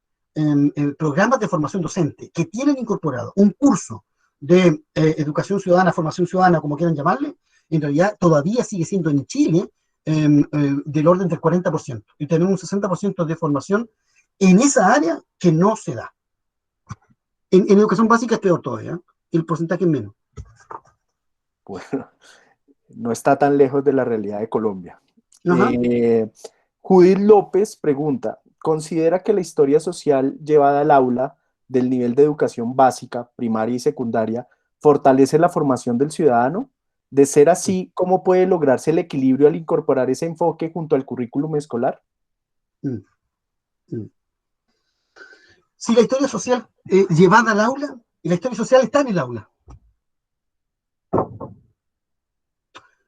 programas de formación docente que tienen incorporado un curso de educación ciudadana, formación ciudadana, como quieran llamarle, en realidad todavía sigue siendo en Chile del orden del 40%. Y tenemos un 60% de formación en esa área que no se da. En educación básica es peor todavía, el porcentaje es menos. Bueno, no está tan lejos de la realidad de Colombia. Ajá. Judith López pregunta, ¿considera que la historia social llevada al aula del nivel de educación básica, primaria y secundaria fortalece la formación del ciudadano? De ser así, ¿cómo puede lograrse el equilibrio al incorporar ese enfoque junto al currículum escolar? Mm. Si la historia social llevada al aula, y la historia social está en el aula.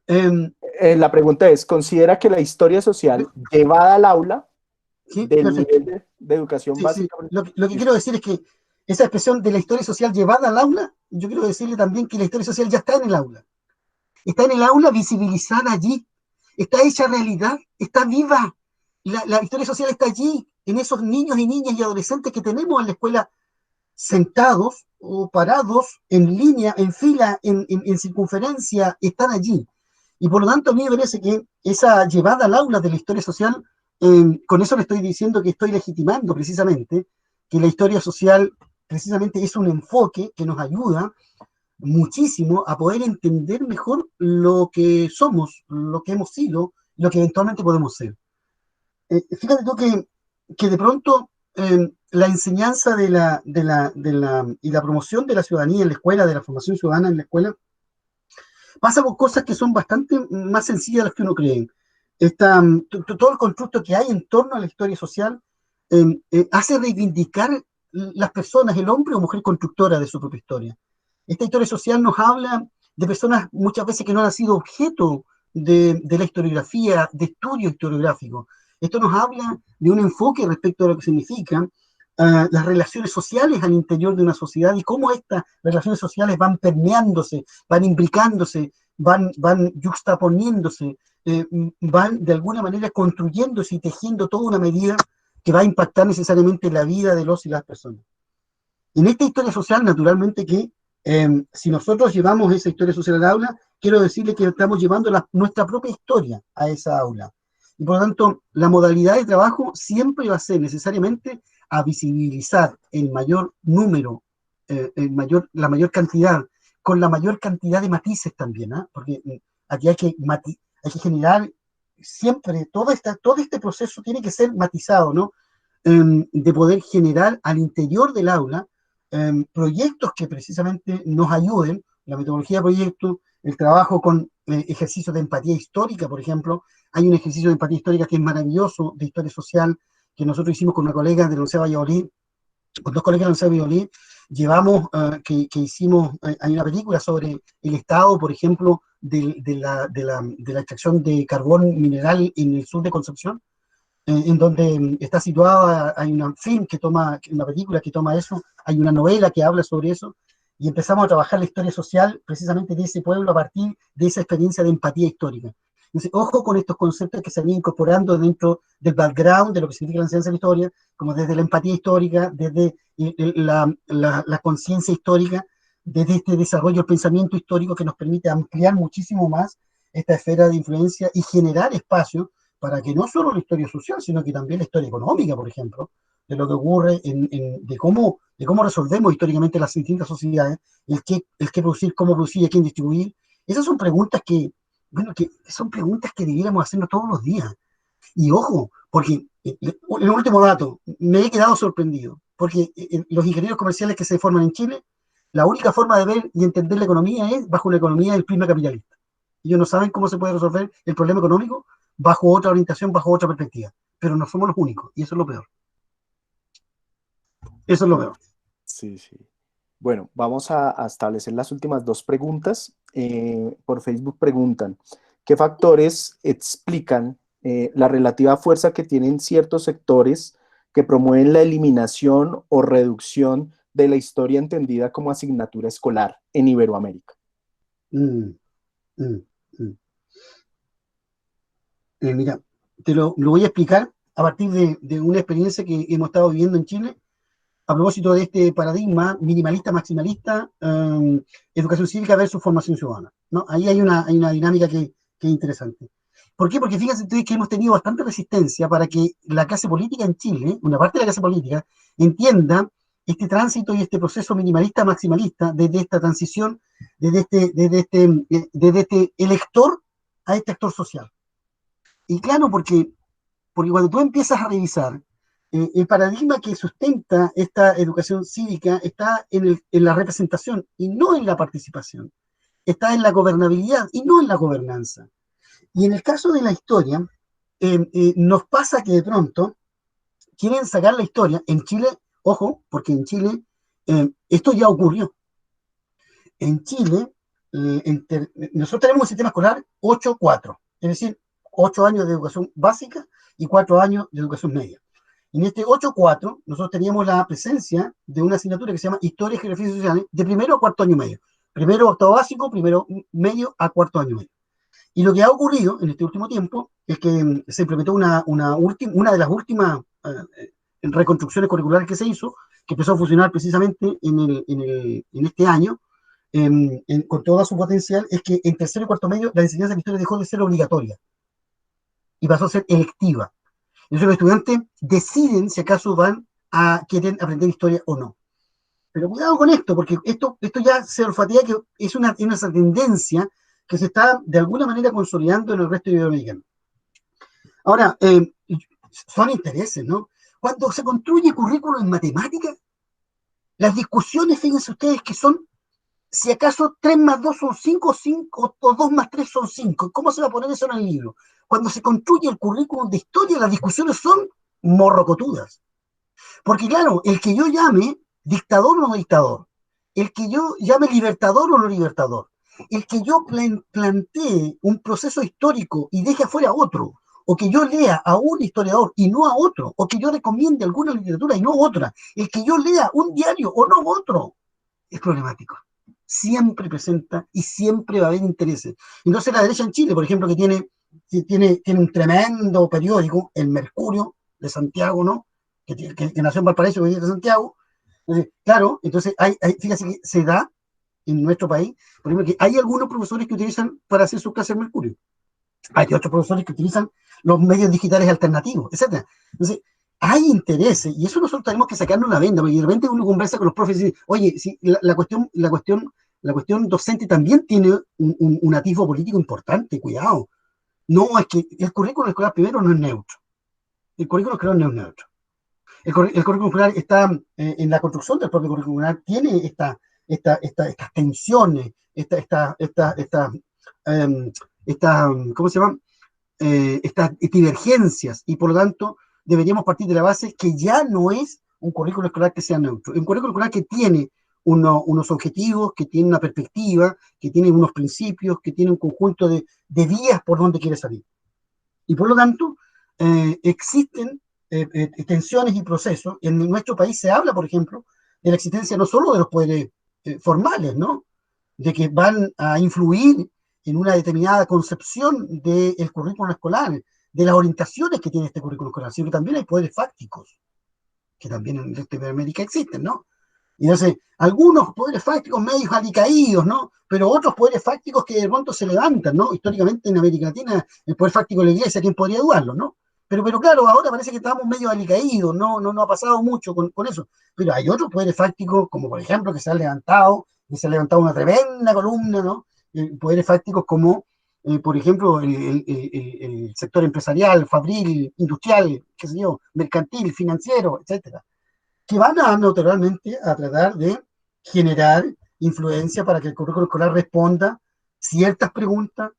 Eh, La pregunta es, ¿considera que la historia social llevada al aula sí, del perfecto. nivel de educación Sí, sí. básica? Lo que quiero decir es que esa expresión de la historia social llevada al aula, yo quiero decirle también que la historia social ya está en el aula. Está en el aula visibilizada allí. Está hecha realidad, está viva. La historia social está allí, en esos niños y niñas y adolescentes que tenemos en la escuela, sentados o parados en línea, en fila, en circunferencia, están allí. Y por lo tanto, a mí me parece que esa llevada al aula de la historia social, con eso le estoy diciendo que estoy legitimando precisamente que la historia social precisamente es un enfoque que nos ayuda muchísimo a poder entender mejor lo que somos, lo que hemos sido, lo que eventualmente podemos ser. Fíjate tú que de pronto la enseñanza y la promoción de la ciudadanía en la escuela, de la formación ciudadana en la escuela, pasa por cosas que son bastante más sencillas de las que uno cree. Todo el constructo que hay en torno a la historia social hace reivindicar las personas, el hombre o mujer constructora de su propia historia. Esta historia social nos habla de personas muchas veces que no han sido objeto de la historiografía, de estudio historiográfico. Esto nos habla de un enfoque respecto a lo que significan las relaciones sociales al interior de una sociedad y cómo estas relaciones sociales van permeándose, van imbricándose, van juxtaponiéndose, van de alguna manera construyéndose y tejiendo toda una medida que va a impactar necesariamente la vida de los y las personas. En esta historia social, naturalmente que si nosotros llevamos esa historia social al aula, quiero decirle que estamos llevando nuestra propia historia a esa aula. Y por lo tanto, la modalidad de trabajo siempre va a ser necesariamente a visibilizar el mayor número, la mayor cantidad, con la mayor cantidad de matices también, ¿eh? Porque aquí hay que generar siempre, todo este proceso tiene que ser matizado, ¿no? De poder generar al interior del aula proyectos que precisamente nos ayuden, la metodología de proyecto, el trabajo con ejercicios de empatía histórica, por ejemplo. Hay un ejercicio de empatía histórica que es maravilloso, de historia social, que nosotros hicimos con una colega de la Universidad de Valladolid, con dos colegas de la Universidad de Valladolid, llevamos, que hicimos, hay una película sobre el estado, por ejemplo, de la extracción de carbón mineral en el sur de Concepción, en donde está situada, hay una film que toma, una película que toma eso, hay una novela que habla sobre eso, y empezamos a trabajar la historia social precisamente de ese pueblo a partir de esa experiencia de empatía histórica. Entonces, ojo con estos conceptos que se van incorporando dentro del background de lo que significa la enseñanza de la historia, como desde la empatía histórica, desde la conciencia histórica, desde este desarrollo del pensamiento histórico que nos permite ampliar muchísimo más esta esfera de influencia y generar espacios para que no solo la historia social, sino que también la historia económica, por ejemplo, de lo que ocurre, de cómo resolvemos históricamente las distintas sociedades, el qué producir, cómo producir y a quién distribuir. Esas son preguntas que, bueno, que son preguntas que debiéramos hacernos todos los días. Y ojo, porque el último dato, me he quedado sorprendido, porque los ingenieros comerciales que se forman en Chile, la única forma de ver y entender la economía es bajo la economía del prisma capitalista. Ellos no saben cómo se puede resolver el problema económico bajo otra orientación, bajo otra perspectiva. Pero no somos los únicos, y eso es lo peor. Eso es lo peor. Sí, sí. Bueno, vamos a establecer las últimas dos preguntas. Por Facebook preguntan, ¿qué factores explican la relativa fuerza que tienen ciertos sectores que promueven la eliminación o reducción de la historia entendida como asignatura escolar en Iberoamérica? Mm, mm, mm. Mira, lo voy a explicar a partir de una experiencia que hemos estado viviendo en Chile a propósito de este paradigma minimalista, maximalista, educación cívica versus formación ciudadana, ¿no? Ahí hay una dinámica que es interesante. ¿Por qué? Porque fíjense ustedes que hemos tenido bastante resistencia para que la clase política en Chile, una parte de la clase política, entienda este tránsito y este proceso minimalista, maximalista, desde esta transición, desde este elector a este actor social. Y claro, porque cuando tú empiezas a revisar el paradigma que sustenta esta educación cívica está en la representación y no en la participación, está en la gobernabilidad y no en la gobernanza. Y en el caso de la historia, nos pasa que de pronto quieren sacar la historia. En Chile, ojo, porque en Chile esto ya ocurrió. En Chile, nosotros tenemos un sistema escolar 8-4, es decir, 8 años de educación básica y 4 años de educación media. En este 8-4, nosotros teníamos la presencia de una asignatura que se llama Historia y Geografía Sociales de primero a cuarto año medio. Primero octavo básico, primero medio a cuarto año medio. Y lo que ha ocurrido en este último tiempo es que se implementó una de las últimas reconstrucciones curriculares que se hizo, que empezó a funcionar precisamente en este año, con todo su potencial, es que en tercero y cuarto medio la enseñanza de historia dejó de ser obligatoria y pasó a ser electiva. Entonces los estudiantes deciden si acaso quieren aprender historia o no. Pero cuidado con esto, porque esto ya se olfatea que es una tendencia que se está de alguna manera consolidando en el resto de Iberoamericano. Ahora, son intereses, ¿no? Cuando se construye currículo en matemáticas, las discusiones, fíjense ustedes, que son si acaso 3 más 2 son 5, 5 o 2 más 3 son 5. ¿Cómo se va a poner eso en el libro? Cuando se construye el currículum de historia, las discusiones son morrocotudas. Porque claro, el que yo llame dictador o no dictador, el que yo llame libertador o no libertador, el que yo plantee un proceso histórico y deje afuera a otro, o que yo lea a un historiador y no a otro, o que yo recomiende alguna literatura y no otra, el que yo lea un diario o no otro, es problemático. Siempre presenta y siempre va a haber intereses. Entonces la derecha en Chile, por ejemplo, que tiene un tremendo periódico, El Mercurio de Santiago, ¿no? Que nació en Valparaíso, que viene de Santiago. Entonces, claro, entonces fíjate que se da en nuestro país, por ejemplo, que hay algunos profesores que utilizan para hacer sus clases El Mercurio. Hay otros profesores que utilizan los medios digitales alternativos, etcétera. Entonces, hay intereses, y eso nosotros tenemos que sacarnos la venda, porque de repente uno conversa con los profes y dice, oye, si la cuestión docente también tiene un atisbo político importante, cuidado. No, es que el currículo escolar primero no es neutro. El currículo escolar no es neutro. El currículum escolar está en la construcción del propio currículum escolar, tiene estas tensiones, ¿cómo se llama? Estas divergencias, y por lo tanto deberíamos partir de la base que ya no es un currículo escolar que sea neutro, un currículo escolar que tiene unos objetivos, que tiene una perspectiva, que tiene unos principios, que tiene un conjunto de vías por donde quiere salir. Y por lo tanto, existen tensiones y procesos. En nuestro país se habla, por ejemplo, de la existencia no solo de los poderes formales, ¿no? De que van a influir en una determinada concepción del currículo escolar, de las orientaciones que tiene este currículo escolar, sino que también hay poderes fácticos, que también en el resto de América existen, ¿no? Y entonces, algunos poderes fácticos medios alicaídos, ¿no? Pero otros poderes fácticos que de pronto se levantan, ¿no? Históricamente en América Latina, el poder fáctico de la Iglesia, ¿quién podría dudarlo, no? Pero claro, ahora parece que estamos medio alicaídos, no ha pasado mucho con eso. Pero hay otros poderes fácticos, como por ejemplo, que se han levantado, y se ha levantado una tremenda columna, ¿no? Poderes fácticos como, por ejemplo, el sector empresarial, fabril, industrial, qué sé yo, mercantil, financiero, etcétera, que van a naturalmente a tratar de generar influencia para que el currículo escolar responda ciertas preguntas,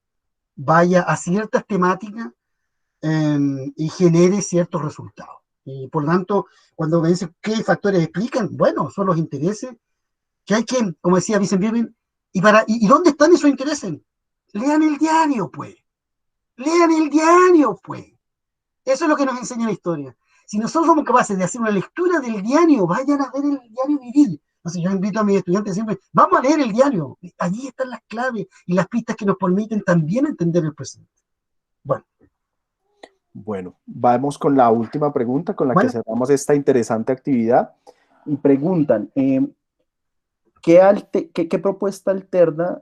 vaya a ciertas temáticas y genere ciertos resultados. Y por lo tanto, cuando me dicen qué factores explican, bueno, son los intereses que hay que, como decía Vicente, ¿y dónde están esos intereses? Lean el diario, pues. Lean el diario, pues. Eso es lo que nos enseña la historia. Si nosotros somos capaces de hacer una lectura del diario, vayan a ver el diario Vivir. Entonces yo invito a mis estudiantes siempre, vamos a leer el diario. Allí están las claves y las pistas que nos permiten también entender el presente. Bueno. Bueno, vamos con la última pregunta con la que cerramos esta interesante actividad. Y preguntan, ¿qué propuesta alterna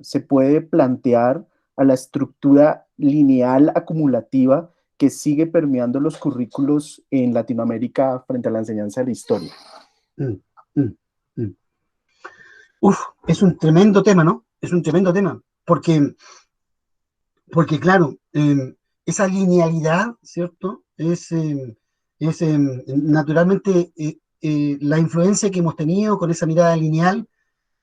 se puede plantear a la estructura lineal acumulativa que sigue permeando los currículos en Latinoamérica frente a la enseñanza de la historia? Es un tremendo tema, ¿no? Es un tremendo tema, porque claro, esa linealidad, ¿cierto? Es naturalmente la influencia que hemos tenido con esa mirada lineal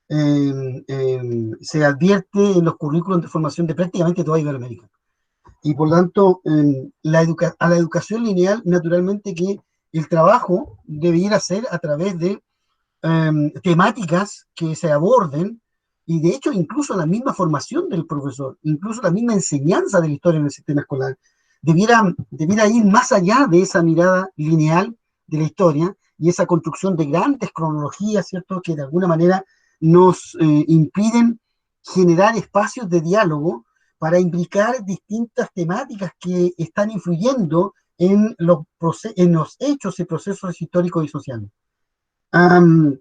se advierte en los currículos de formación de prácticamente toda Iberoamérica. Y por lo tanto, a la educación lineal, naturalmente que el trabajo debiera ser a través de temáticas que se aborden, y de hecho incluso la misma formación del profesor, incluso la misma enseñanza de la historia en el sistema escolar, debiera ir más allá de esa mirada lineal de la historia y esa construcción de grandes cronologías, ¿cierto?, que de alguna manera nos impiden generar espacios de diálogo para implicar distintas temáticas que están influyendo en los hechos y procesos históricos y sociales. Um,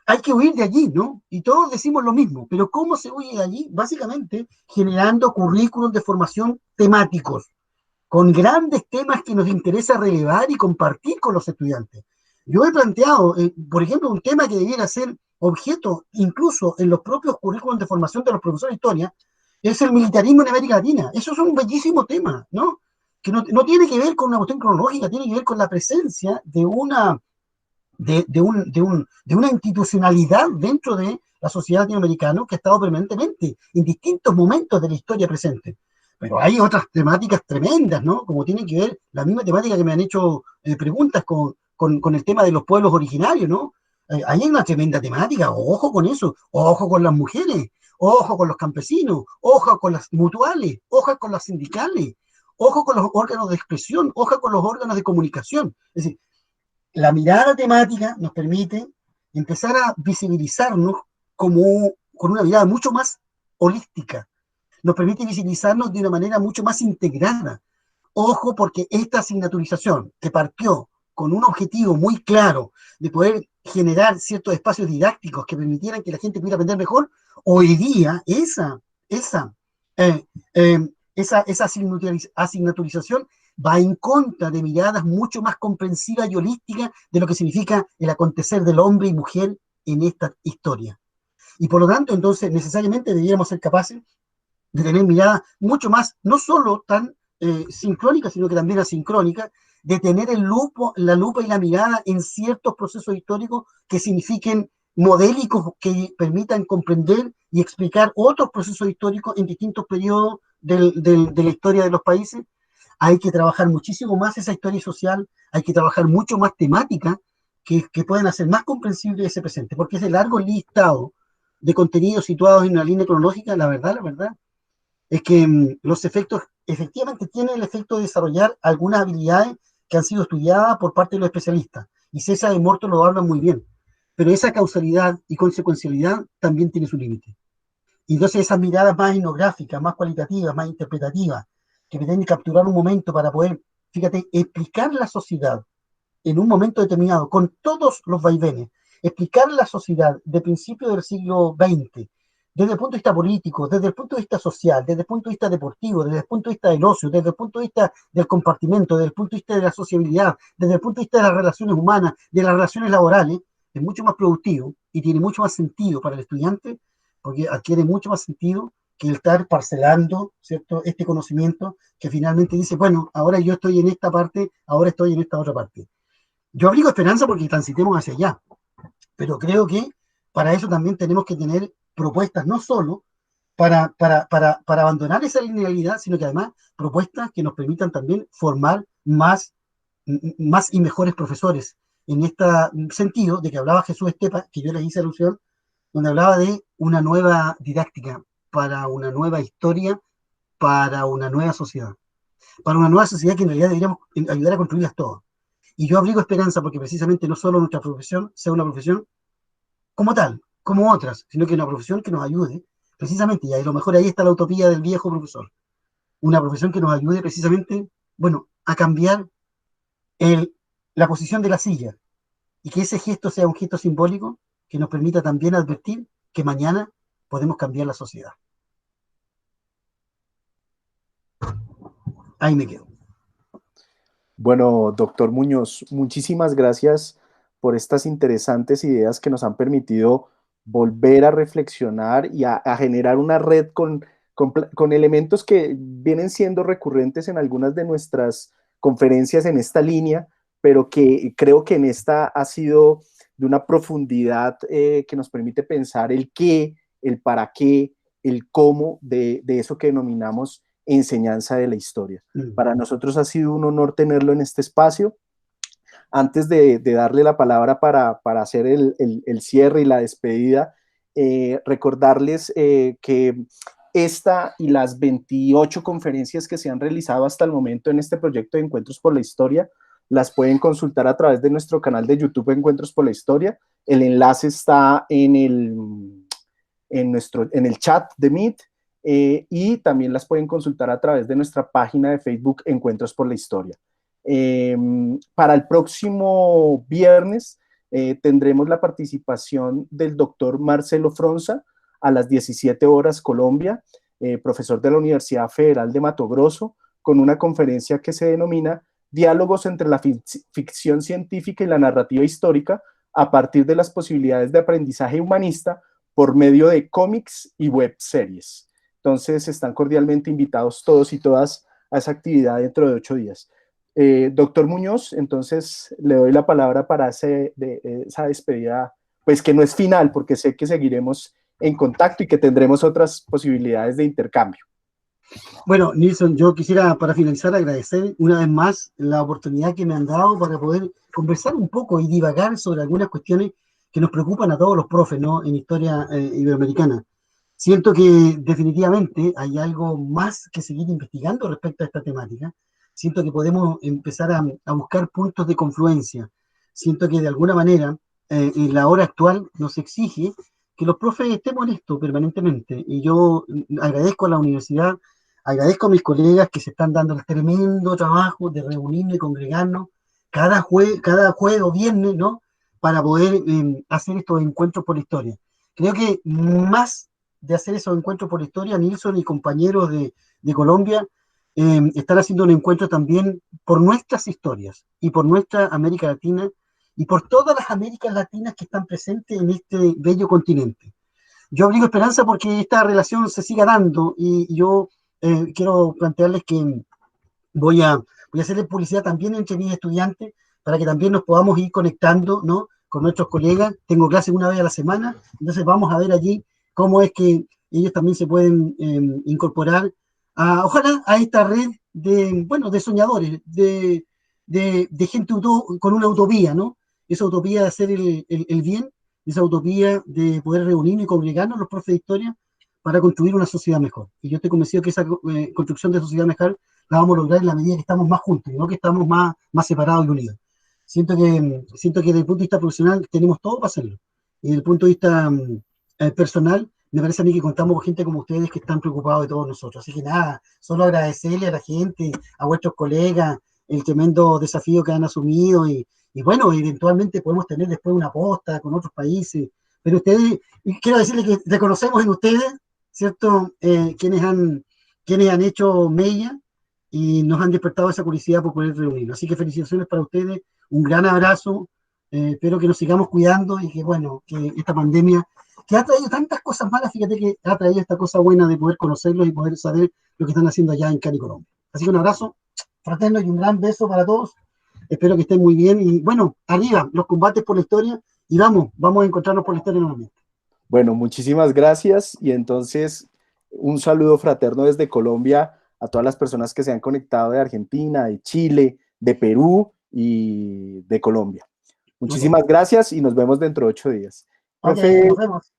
Hay que huir de allí, ¿no? Y todos decimos lo mismo, pero ¿cómo se huye de allí? Básicamente generando currículos de formación temáticos, con grandes temas que nos interesa relevar y compartir con los estudiantes. Yo he planteado, por ejemplo, un tema que debiera ser objeto incluso en los propios currículos de formación de los profesores de historia, es el militarismo en América Latina. Eso es un bellísimo tema, ¿no? Que no tiene que ver con una cuestión cronológica, tiene que ver con la presencia de una institucionalidad dentro de la sociedad latinoamericana que ha estado permanentemente en distintos momentos de la historia presente. Pero hay otras temáticas tremendas, ¿no? Como tienen que ver la misma temática que me han hecho preguntas con el tema de los pueblos originarios, ¿no? Hay una tremenda temática, ojo con eso, ojo con las mujeres, ojo con los campesinos, ojo con las mutuales, ojo con las sindicales, ojo con los órganos de expresión, ojo con los órganos de comunicación. Es decir, la mirada temática nos permite empezar a visibilizarnos con una mirada mucho más holística, nos permite visibilizarnos de una manera mucho más integrada. Ojo, porque esta asignaturización que partió con un objetivo muy claro de poder generar ciertos espacios didácticos que permitieran que la gente pudiera aprender mejor, hoy día esa, eh, eh, esa asignaturización va en contra de miradas mucho más comprensivas y holísticas de lo que significa el acontecer del hombre y mujer en esta historia. Y por lo tanto, entonces, necesariamente debiéramos ser capaces de tener miradas mucho más, no solo tan sincrónicas, sino que también asincrónicas, de tener la lupa y la mirada en ciertos procesos históricos que signifiquen modélicos, que permitan comprender y explicar otros procesos históricos en distintos periodos de la historia de los países. Hay que trabajar muchísimo más esa historia social, hay que trabajar mucho más temática que puedan hacer más comprensible ese presente, porque ese largo listado de contenidos situados en una línea cronológica, la verdad, es que los efectos efectivamente tienen el efecto de desarrollar algunas habilidades que han sido estudiadas por parte de los especialistas. Y César de Morto lo habla muy bien. Pero esa causalidad y consecuencialidad también tiene su límite. Y entonces esas miradas más etnográficas, más cualitativas, más interpretativas, que pretenden capturar un momento para poder, fíjate, explicar la sociedad en un momento determinado, con todos los vaivenes, explicar la sociedad de principios del siglo XX, desde el punto de vista político, desde el punto de vista social, desde el punto de vista deportivo, desde el punto de vista del ocio, desde el punto de vista del compartimento, desde el punto de vista de la sociabilidad, desde el punto de vista de las relaciones humanas, de las relaciones laborales, es mucho más productivo y tiene mucho más sentido para el estudiante, porque adquiere mucho más sentido que el estar parcelando, ¿cierto?, este conocimiento que finalmente dice, bueno, ahora yo estoy en esta parte, ahora estoy en esta otra parte. Yo abrigo esperanza porque transitemos hacia allá, pero creo que para eso también tenemos que tener propuestas no solo para abandonar esa linealidad, sino que además propuestas que nos permitan también formar más y mejores profesores. En este sentido de que hablaba Jesús Estepa, que yo le hice alusión, donde hablaba de una nueva didáctica, para una nueva historia, para una nueva sociedad. Para una nueva sociedad que en realidad deberíamos ayudar a construirlas todas. Y yo abrigo esperanza porque precisamente no solo nuestra profesión sea una profesión como tal, como otras, sino que una profesión que nos ayude, precisamente, y a lo mejor ahí está la utopía del viejo profesor, una profesión que nos ayude precisamente, bueno, a cambiar el, la posición de la silla y que ese gesto sea un gesto simbólico que nos permita también advertir que mañana podemos cambiar la sociedad. Ahí me quedo. Bueno, doctor Muñoz, muchísimas gracias por estas interesantes ideas que nos han permitido volver a reflexionar y a generar una red con elementos que vienen siendo recurrentes en algunas de nuestras conferencias en esta línea, pero que creo que en esta ha sido de una profundidad que nos permite pensar el qué, el para qué, el cómo de eso que denominamos enseñanza de la historia. Para nosotros ha sido un honor tenerlo en este espacio. antes de darle la palabra para hacer el cierre y la despedida, recordarles que esta y las 28 conferencias que se han realizado hasta el momento en este proyecto de Encuentros por la Historia, las pueden consultar a través de nuestro canal de YouTube Encuentros por la Historia. El enlace está en el chat de Meet, y también las pueden consultar a través de nuestra página de Facebook Encuentros por la Historia. Para el próximo viernes tendremos la participación del doctor Marcelo Fronza a las 17 horas Colombia, profesor de la Universidad Federal de Mato Grosso, con una conferencia que se denomina Diálogos entre la ficción científica y la narrativa histórica a partir de las posibilidades de aprendizaje humanista por medio de cómics y web series. Entonces están cordialmente invitados todos y todas a esa actividad dentro de 8 días. Doctor Muñoz, entonces le doy la palabra para esa despedida, pues que no es final, porque sé que seguiremos en contacto y que tendremos otras posibilidades de intercambio. Bueno, Nilson, yo quisiera para finalizar agradecer una vez más la oportunidad que me han dado para poder conversar un poco y divagar sobre algunas cuestiones que nos preocupan a todos los profes, ¿no? En historia iberoamericana. Siento que definitivamente hay algo más que seguir investigando respecto a esta temática. Siento que podemos empezar a buscar puntos de confluencia. Siento que de alguna manera en la hora actual nos exige que los profes estemos en esto permanentemente. Y yo agradezco a la universidad, agradezco a mis colegas que se están dando el tremendo trabajo de reunirnos y congregarnos cada jueves o viernes, ¿no? Para poder hacer estos encuentros por la historia. Creo que más de hacer esos encuentros por la historia, Nilson y compañeros de Colombia están haciendo un encuentro también por nuestras historias y por nuestra América Latina y por todas las Américas Latinas que están presentes en este bello continente. Yo abrigo esperanza porque esta relación se siga dando y yo quiero plantearles que voy a, voy a hacerle publicidad también entre mis estudiantes para que también nos podamos ir conectando, ¿no? Con nuestros colegas. Tengo clases una vez a la semana, entonces vamos a ver allí cómo es que ellos también se pueden incorporar ojalá a esta red de, bueno, de soñadores, de gente con una utopía, ¿no? Esa utopía de hacer el bien, esa utopía de poder reunirnos y congregarnos los profes de historia para construir una sociedad mejor. Y yo estoy convencido que esa construcción de sociedad mejor la vamos a lograr en la medida que estamos más juntos y no que estamos más separados y unidos. Siento que desde el punto de vista profesional tenemos todo para hacerlo. Y desde el punto de vista personal, me parece a mí que contamos con gente como ustedes que están preocupados de todos nosotros. Así que nada, solo agradecerle a la gente, a vuestros colegas, el tremendo desafío que han asumido y bueno, eventualmente podemos tener después una posta con otros países. Pero ustedes, quiero decirles que reconocemos en ustedes, ¿cierto? Quienes han hecho mella y nos han despertado esa curiosidad por poder reunirnos. Así que felicitaciones para ustedes, un gran abrazo, espero que nos sigamos cuidando y que, bueno, que esta pandemia, que ha traído tantas cosas malas, fíjate que ha traído esta cosa buena de poder conocerlos y poder saber lo que están haciendo allá en Cali, Colombia. Así que un abrazo fraterno y un gran beso para todos, espero que estén muy bien y, bueno, arriba, los combates por la historia y vamos a encontrarnos por la historia nuevamente. Bueno, muchísimas gracias y entonces un saludo fraterno desde Colombia a todas las personas que se han conectado de Argentina, de Chile, de Perú y de Colombia. Okay. Muchísimas gracias y nos vemos dentro de 8 días. Ok, Profe, nos vemos.